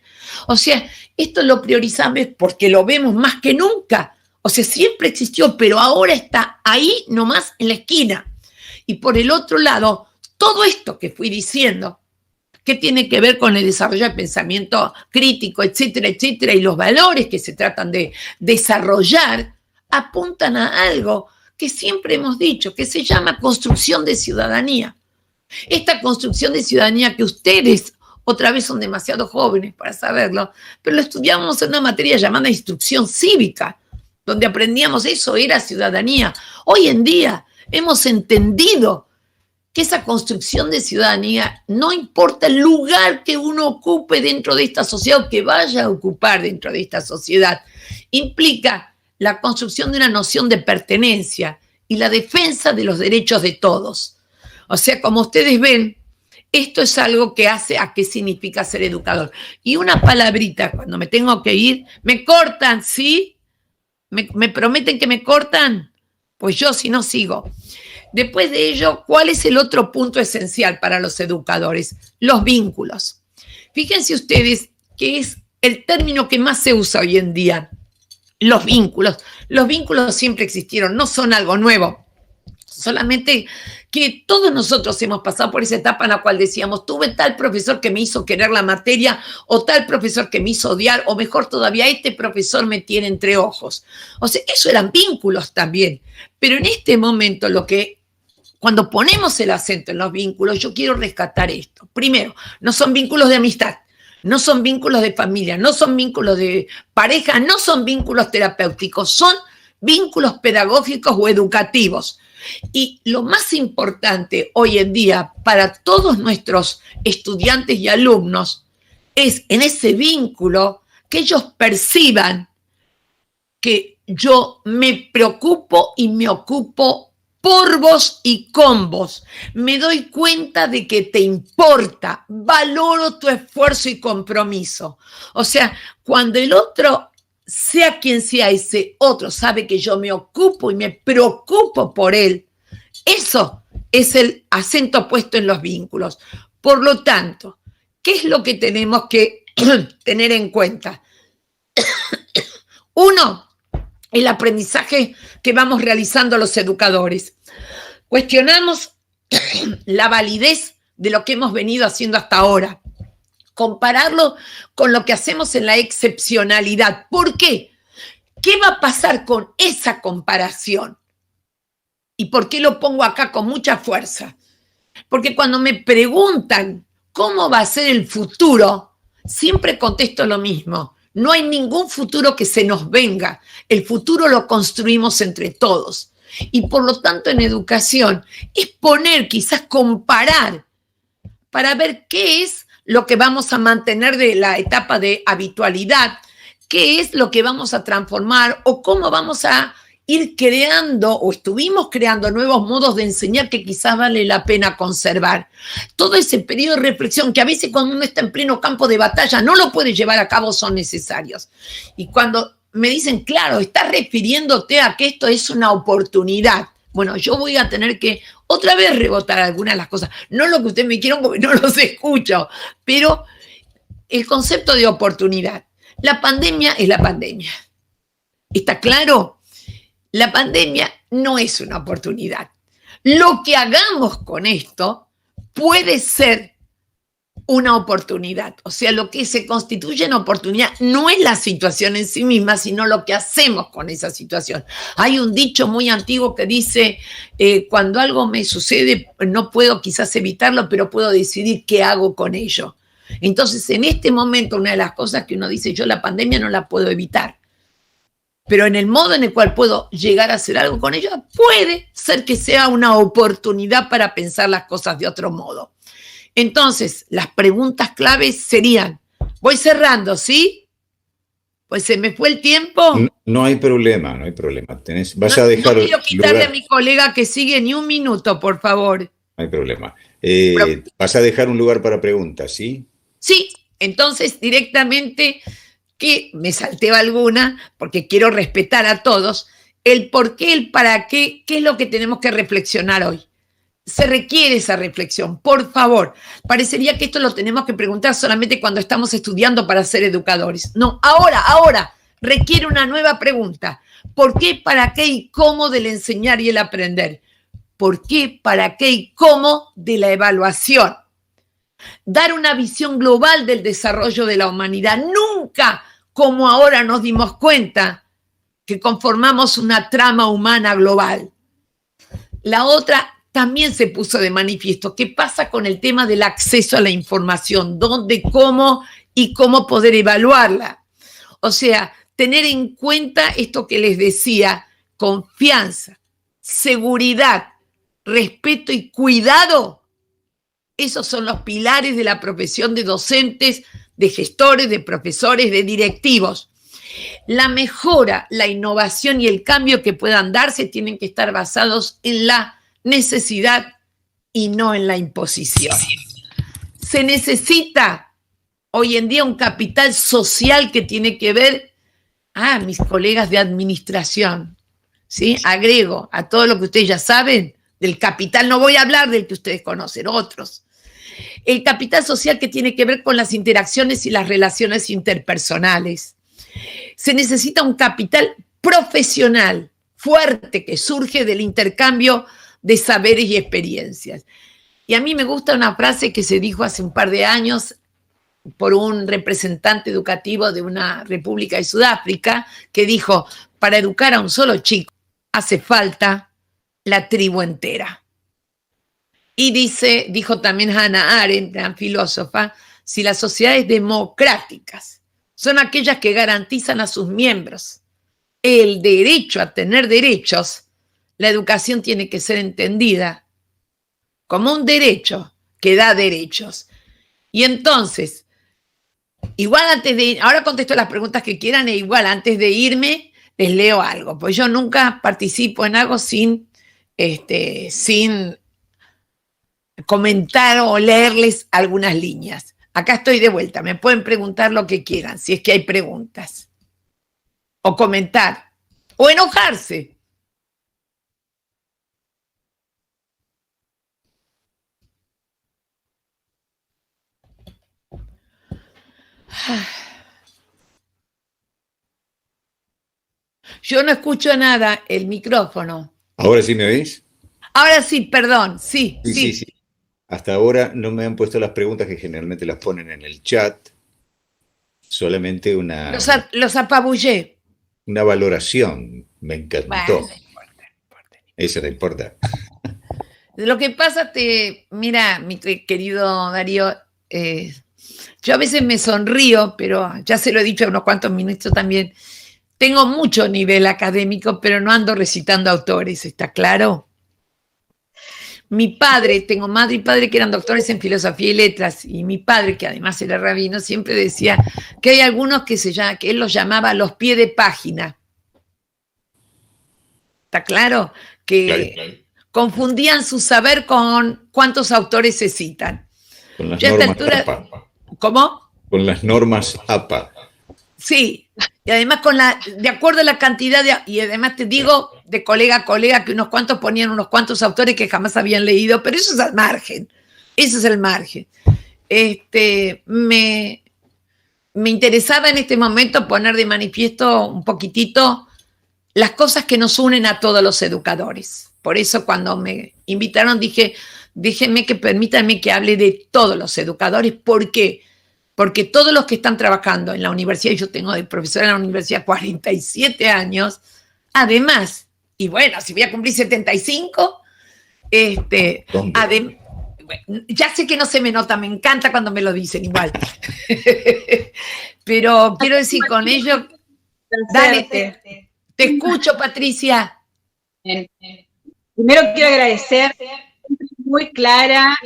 Speaker 2: O sea, esto lo priorizamos porque lo vemos más que nunca. O sea, siempre existió, pero ahora está ahí nomás en la esquina. Y por el otro lado, todo esto que fui diciendo, que tiene que ver con el desarrollo del pensamiento crítico, etcétera, etcétera, y los valores que se tratan de desarrollar, apuntan a algo que siempre hemos dicho, que se llama construcción de ciudadanía. Esta construcción de ciudadanía que ustedes, otra vez, son demasiado jóvenes para saberlo, pero lo estudiábamos en una materia llamada instrucción cívica, donde aprendíamos eso, era ciudadanía. Hoy en día hemos entendido que esa construcción de ciudadanía, no importa el lugar que uno ocupe dentro de esta sociedad o que vaya a ocupar dentro de esta sociedad, implica la construcción de una noción de pertenencia y la defensa de los derechos de todos. O sea, como ustedes ven, esto es algo que hace a qué significa ser educador. Y una palabrita, cuando me tengo que ir, me cortan, ¿sí? ¿Me prometen que me cortan? Pues yo si no sigo. Después de ello, ¿cuál es el otro punto esencial para los educadores? Los vínculos. Fíjense ustedes que es el término que más se usa hoy en día. Los vínculos. Los vínculos siempre existieron, no son algo nuevo. Solamente que todos nosotros hemos pasado por esa etapa en la cual decíamos, tuve tal profesor que me hizo querer la materia, o tal profesor que me hizo odiar, o mejor todavía, este profesor me tiene entre ojos. O sea, eso eran vínculos también. Pero en este momento, cuando ponemos el acento en los vínculos, yo quiero rescatar esto. Primero, no son vínculos de amistad, no son vínculos de familia, no son vínculos de pareja, no son vínculos terapéuticos, son vínculos pedagógicos o educativos. Y lo más importante hoy en día para todos nuestros estudiantes y alumnos es en ese vínculo que ellos perciban que yo me preocupo y me ocupo por vos y con vos. Me doy cuenta de que te importa, valoro tu esfuerzo y compromiso. O sea, cuando el otro, sea quien sea ese otro, sabe que yo me ocupo y me preocupo por él, eso es el acento puesto en los vínculos. Por lo tanto, ¿qué es lo que tenemos que tener en cuenta? Uno, el aprendizaje que vamos realizando los educadores. Cuestionamos la validez de lo que hemos venido haciendo hasta ahora. Compararlo con lo que hacemos en la excepcionalidad. ¿Por qué? ¿Qué va a pasar con esa comparación? ¿Y por qué lo pongo acá con mucha fuerza? Porque cuando me preguntan cómo va a ser el futuro, siempre contesto lo mismo. No hay ningún futuro que se nos venga. El futuro lo construimos entre todos. Y por lo tanto, en educación, es poner, quizás comparar, para ver qué es lo que vamos a mantener de la etapa de habitualidad, qué es lo que vamos a transformar o cómo vamos a ir creando o estuvimos creando nuevos modos de enseñar que quizás vale la pena conservar. Todo ese periodo de reflexión que a veces cuando uno está en pleno campo de batalla no lo puede llevar a cabo son necesarios. Y cuando me dicen, claro, estás refiriéndote a que esto es una oportunidad. Bueno, yo voy a tener que otra vez rebotar algunas de las cosas. No lo que ustedes me quieran porque no los escucho, pero el concepto de oportunidad. La pandemia es la pandemia. ¿Está claro? La pandemia no es una oportunidad. Lo que hagamos con esto puede ser una oportunidad. O sea, lo que se constituye en oportunidad no es la situación en sí misma, sino lo que hacemos con esa situación. Hay un dicho muy antiguo que dice, cuando algo me sucede, no puedo quizás evitarlo, pero puedo decidir qué hago con ello. Entonces, en este momento, una de las cosas que uno dice, yo la pandemia no la puedo evitar, pero en el modo en el cual puedo llegar a hacer algo con ella, puede ser que sea una oportunidad para pensar las cosas de otro modo. Entonces, las preguntas claves serían, voy cerrando, ¿sí? Pues se me fue el tiempo.
Speaker 1: No hay problema, no hay problema. Vas a dejar.
Speaker 2: No quiero quitarle a mi colega que sigue ni un minuto, por favor.
Speaker 1: No hay problema. Vas a dejar un lugar para preguntas, ¿sí?
Speaker 2: Sí, entonces directamente que me salteo alguna, porque quiero respetar a todos, el por qué, el para qué, qué es lo que tenemos que reflexionar hoy. Se requiere esa reflexión, por favor. Parecería que esto lo tenemos que preguntar solamente cuando estamos estudiando para ser educadores. No, ahora, requiere una nueva pregunta. ¿Por qué, para qué y cómo del enseñar y el aprender? ¿Por qué, para qué y cómo de la evaluación? Dar una visión global del desarrollo de la humanidad. Nunca, como ahora, nos dimos cuenta que conformamos una trama humana global. La otra también se puso de manifiesto. ¿Qué pasa con el tema del acceso a la información? ¿Dónde, cómo y cómo poder evaluarla? O sea, tener en cuenta esto que les decía, confianza, seguridad, respeto y cuidado. Esos son los pilares de la profesión de docentes, de gestores, de profesores, de directivos. La mejora, la innovación y el cambio que puedan darse tienen que estar basados en la necesidad y no en la imposición. Se necesita hoy en día un capital social que tiene que ver a mis colegas de administración, ¿sí? Agrego a todo lo que ustedes ya saben del capital, no voy a hablar del que ustedes conocen, otros. El capital social que tiene que ver con las interacciones y las relaciones interpersonales. Se necesita un capital profesional fuerte que surge del intercambio de saberes y experiencias. Y a mí me gusta una frase que se dijo hace un par de años por un representante educativo de una república de Sudáfrica, que dijo, para educar a un solo chico hace falta la tribu entera. Y dijo también Hannah Arendt, gran filósofa, si las sociedades democráticas son aquellas que garantizan a sus miembros el derecho a tener derechos, la educación tiene que ser entendida como un derecho que da derechos. Y entonces, igual antes de ir, ahora contesto las preguntas que quieran, e igual antes de irme les leo algo, pues yo nunca participo en algo sin comentar o leerles algunas líneas. Acá estoy de vuelta, me pueden preguntar lo que quieran, si es que hay preguntas, o comentar, o enojarse. Yo no escucho nada, el micrófono.
Speaker 1: ¿Ahora sí me oís?
Speaker 2: Ahora sí, perdón, sí.
Speaker 1: Sí. Hasta ahora no me han puesto las preguntas que generalmente las ponen en el chat. Solamente
Speaker 2: Los apabullé.
Speaker 1: una valoración. Me encantó.
Speaker 2: Bueno, no importa.
Speaker 1: Eso no importa.
Speaker 2: Lo que pasa, mira, mi querido Darío, yo a veces me sonrío, pero ya se lo he dicho a unos cuantos minutos también. Tengo mucho nivel académico, pero no ando recitando autores, ¿está claro? Mi padre, tengo madre y padre que eran doctores en filosofía y letras, y mi padre, que además era rabino, siempre decía que hay algunos que él los llamaba los pies de página. ¿Está claro? Que claro. Confundían su saber con cuántos autores se citan.
Speaker 1: Con las normas APA.
Speaker 2: ¿Cómo?
Speaker 1: Con las normas APA.
Speaker 2: Sí, y además de acuerdo a la cantidad y además te digo de colega a colega que unos cuantos ponían unos cuantos autores que jamás habían leído, pero eso es al margen, eso es el margen. Me interesaba en este momento poner de manifiesto un poquitito las cosas que nos unen a todos los educadores. Por eso cuando me invitaron dije, permítanme que hable de todos los educadores. ¿Por qué? Porque todos los que están trabajando en la universidad, y yo tengo de profesora en la universidad 47 años, además, y bueno, si voy a cumplir 75, ya sé que no se me nota, me encanta cuando me lo dicen igual. Pero quiero decir con ello, dale, te escucho, Patricia.
Speaker 3: Bien. Primero quiero agradecer, muy clara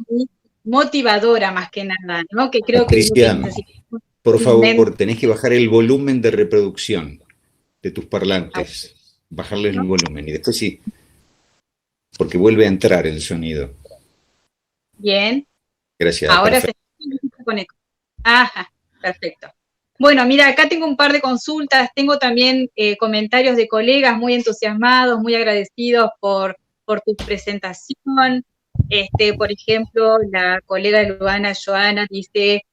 Speaker 3: y motivadora más que nada, ¿no? Que creo
Speaker 1: Patricia,
Speaker 3: que
Speaker 1: por favor, tenés que bajar el volumen de reproducción de tus parlantes. Bajarles el volumen y después sí, porque vuelve a entrar el sonido.
Speaker 3: Bien.
Speaker 1: Gracias.
Speaker 3: Ahora perfecto. Se conecta. Ajá, perfecto. Bueno, mira, acá tengo un par de consultas, tengo también comentarios de colegas muy entusiasmados, muy agradecidos por tu presentación. Por ejemplo, la colega Luana Joana dice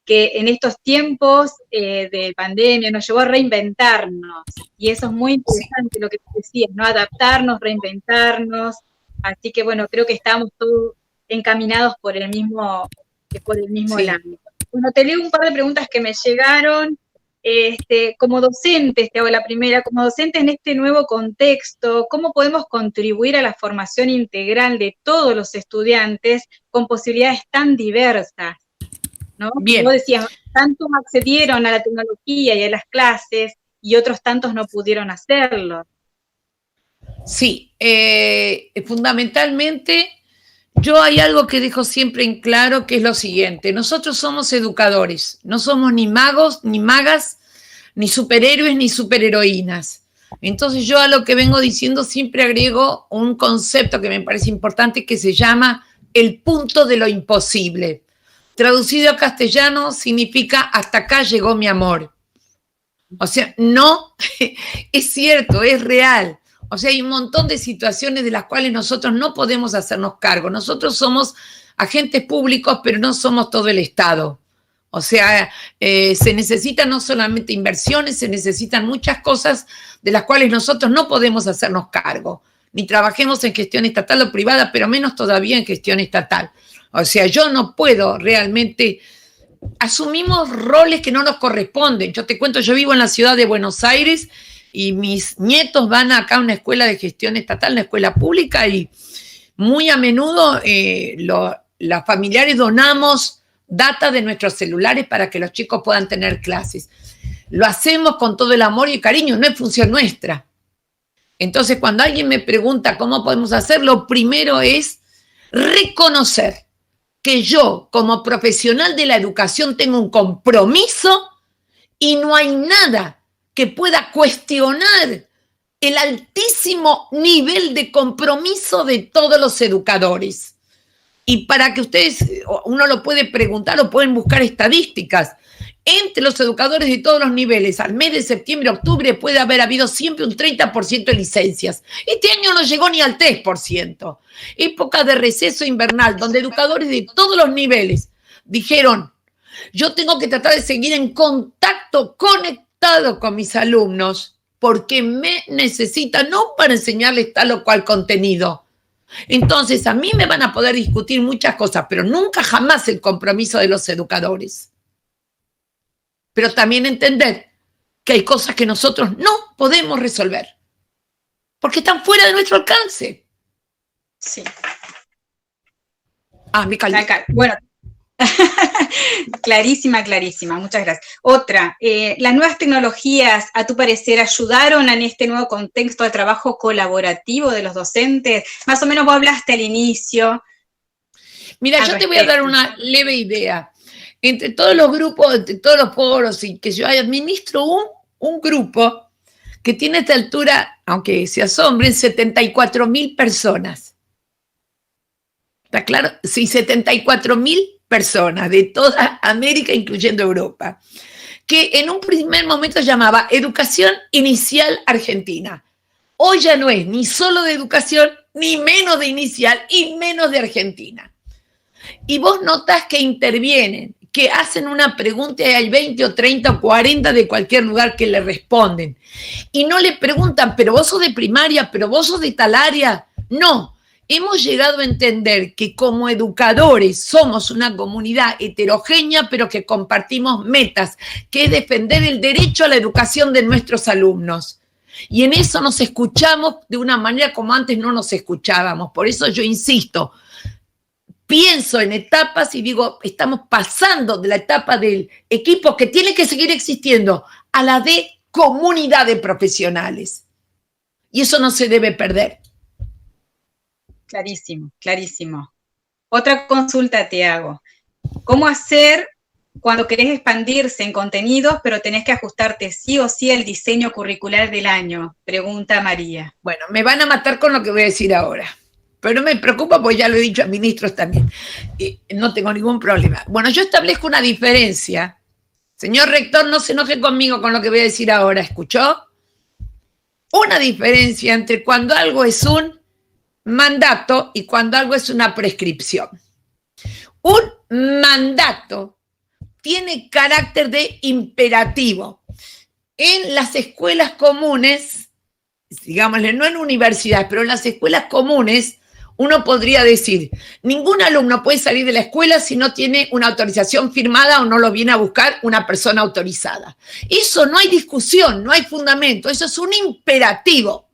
Speaker 3: que en estos tiempos de pandemia nos llevó a reinventarnos, y eso es muy interesante lo que tú decías, ¿no? Adaptarnos, reinventarnos, así que bueno, creo que estamos todos encaminados por el mismo
Speaker 2: Sí.
Speaker 3: lado. Bueno, te leo un par de preguntas que me llegaron. Como docentes, te hago la primera, como docente en este nuevo contexto, ¿cómo podemos contribuir a la formación integral de todos los estudiantes con posibilidades tan diversas? ¿No?
Speaker 2: Bien.
Speaker 3: Como decías, tantos accedieron a la tecnología y a las clases y otros tantos no pudieron hacerlo.
Speaker 2: Sí, fundamentalmente yo hay algo que dejo siempre en claro, que es lo siguiente: nosotros somos educadores, no somos ni magos, ni magas, ni superhéroes, ni superheroínas. Entonces yo a lo que vengo diciendo siempre agrego un concepto que me parece importante, que se llama el punto de lo imposible. Traducido a castellano significa hasta acá llegó mi amor. O sea, no, es cierto, es real. O sea, hay un montón de situaciones de las cuales nosotros no podemos hacernos cargo. Nosotros somos agentes públicos, pero no somos todo el Estado. O sea, se necesitan no solamente inversiones, se necesitan muchas cosas de las cuales nosotros no podemos hacernos cargo. Ni trabajemos en gestión estatal o privada, pero menos todavía en gestión estatal. O sea, yo no puedo realmente... Asumimos roles que no nos corresponden. Yo te cuento, yo vivo en la ciudad de Buenos Aires y mis nietos van acá a una escuela de gestión estatal, una escuela pública, y muy a menudo los familiares donamos data de nuestros celulares para que los chicos puedan tener clases. Lo hacemos con todo el amor y el cariño, no es función nuestra. Entonces, cuando alguien me pregunta cómo podemos hacerlo, lo primero es reconocer que yo, como profesional de la educación, tengo un compromiso y no hay nada que pueda cuestionar el altísimo nivel de compromiso de todos los educadores. Y para que ustedes, uno lo puede preguntar o pueden buscar estadísticas, entre los educadores de todos los niveles, al mes de septiembre, octubre, puede haber habido siempre un 30% de licencias. Este año no llegó ni al 3%. Época de receso invernal, donde educadores de todos los niveles dijeron: yo tengo que tratar de seguir en contacto, conectado con mis alumnos, porque me necesitan, no para enseñarles tal o cual contenido. Entonces, a mí me van a poder discutir muchas cosas, pero nunca jamás el compromiso de los educadores. Pero también entender que hay cosas que nosotros no podemos resolver, porque están fuera de nuestro alcance.
Speaker 3: Sí.
Speaker 2: Me calé.
Speaker 3: Bueno, clarísima, muchas gracias. Otra, ¿las nuevas tecnologías, a tu parecer, ayudaron en este nuevo contexto de trabajo colaborativo de los docentes? Más o menos vos hablaste al inicio.
Speaker 2: Mira, yo te voy a dar una leve idea. Entre todos los grupos, entre todos los foros, y que yo administro un grupo que tiene a esta altura, aunque se asombren, 74.000 personas. ¿Está claro? Sí, 74.000 personas de toda América, incluyendo Europa, que en un primer momento llamaba Educación Inicial Argentina. Hoy ya no es ni solo de educación, ni menos de inicial, y menos de Argentina. Y vos notás que intervienen, que hacen una pregunta y hay 20 o 30 o 40 de cualquier lugar que le responden. Y no le preguntan, pero vos sos de primaria, pero vos sos de tal área. No, hemos llegado a entender que como educadores somos una comunidad heterogénea, pero que compartimos metas, que es defender el derecho a la educación de nuestros alumnos. Y en eso nos escuchamos de una manera como antes no nos escuchábamos. Por eso yo insisto, pienso en etapas y digo, estamos pasando de la etapa del equipo que tiene que seguir existiendo a la de comunidad de profesionales. Y eso no se debe perder.
Speaker 3: Clarísimo, clarísimo. Otra consulta te hago. ¿Cómo hacer cuando querés expandirse en contenidos, pero tenés que ajustarte sí o sí al diseño curricular del año? Pregunta María.
Speaker 2: Bueno, me van a matar con lo que voy a decir ahora. Pero no me preocupa, porque ya lo he dicho a ministros también. No tengo ningún problema. Bueno, yo establezco una diferencia Señor rector, no se enoje conmigo con lo que voy a decir ahora, ¿escuchó? Una diferencia entre cuando algo es un mandato y cuando algo es una prescripción. Un mandato tiene carácter de imperativo. En las escuelas comunes, digámosle, no en universidades, pero en las escuelas comunes, uno podría decir, ningún alumno puede salir de la escuela si no tiene una autorización firmada o no lo viene a buscar una persona autorizada. Eso no hay discusión, no hay fundamento, eso es un imperativo.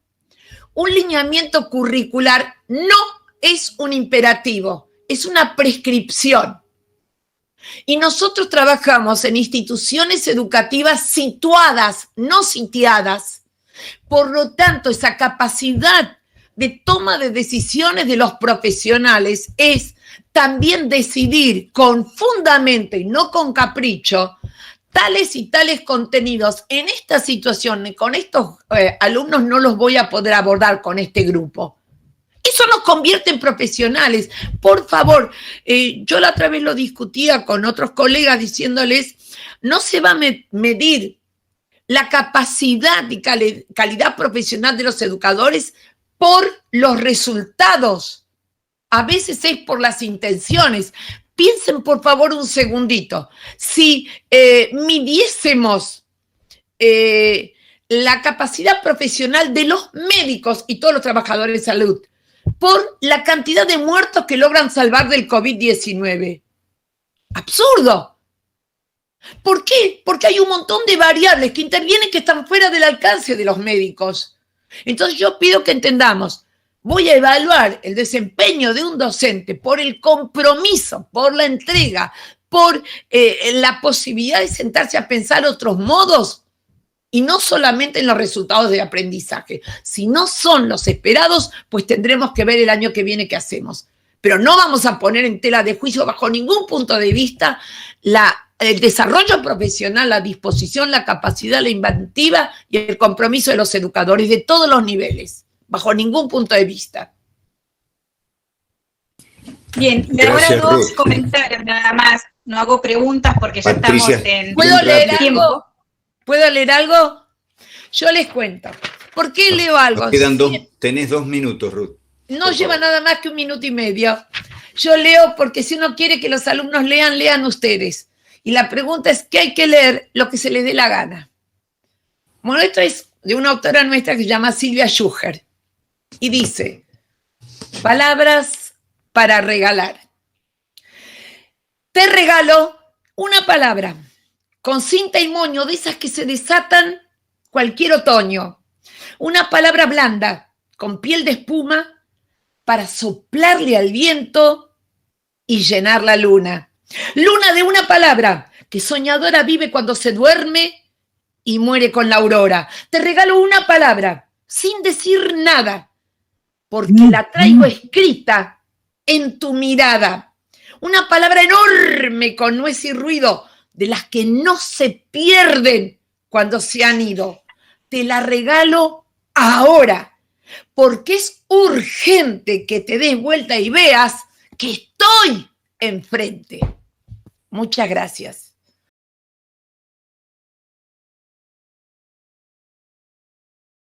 Speaker 2: Un lineamiento curricular no es un imperativo, es una prescripción. Y nosotros trabajamos en instituciones educativas situadas, no sitiadas. Por lo tanto, esa capacidad de toma de decisiones de los profesionales es también decidir con fundamento y no con capricho tales y tales contenidos. En esta situación, con estos alumnos no los voy a poder abordar con este grupo. Eso nos convierte en profesionales. Por favor, yo la otra vez lo discutía con otros colegas diciéndoles, no se va a medir la capacidad y calidad profesional de los educadores por los resultados. A veces es por las intenciones. Piensen, por favor, un segundito. Si midiésemos la capacidad profesional de los médicos y todos los trabajadores de salud por la cantidad de muertos que logran salvar del COVID-19. ¡Absurdo! ¿Por qué? Porque hay un montón de variables que intervienen que están fuera del alcance de los médicos. Entonces yo pido que entendamos, voy a evaluar el desempeño de un docente por el compromiso, por la entrega, por la posibilidad de sentarse a pensar otros modos y no solamente en los resultados de aprendizaje. Si no son los esperados, pues tendremos que ver el año que viene qué hacemos. Pero no vamos a poner en tela de juicio bajo ningún punto de vista el desarrollo profesional, la disposición, la capacidad, la inventiva y el compromiso de los educadores de todos los niveles, bajo ningún punto de vista.
Speaker 3: Bien, y ahora dos comentarios nada más. No hago preguntas porque ya
Speaker 1: Patricia,
Speaker 3: estamos en
Speaker 2: ¿Puedo leer
Speaker 3: tiempo.
Speaker 2: algo? ¿Puedo leer algo? Yo les cuento. ¿Por qué leo algo?
Speaker 1: Nos quedan tenés 2 minutos, Ruth.
Speaker 2: No lleva nada más que 1 minuto y medio. Yo leo porque si uno quiere que los alumnos lean, lean ustedes. Y la pregunta es que hay que leer lo que se les dé la gana. Bueno, esto es de una autora nuestra que se llama Silvia Schuher. Y dice, palabras para regalar. Te regalo una palabra con cinta y moño de esas que se desatan cualquier otoño. Una palabra blanda, con piel de espuma, para soplarle al viento y llenar la luna. Luna de una palabra, que soñadora vive cuando se duerme y muere con la aurora. Te regalo una palabra, sin decir nada, porque la traigo escrita en tu mirada. Una palabra enorme con nuez y ruido, de las que no se pierden cuando se han ido. Te la regalo ahora, porque es urgente que te des vuelta y veas que estoy enfrente. Muchas gracias.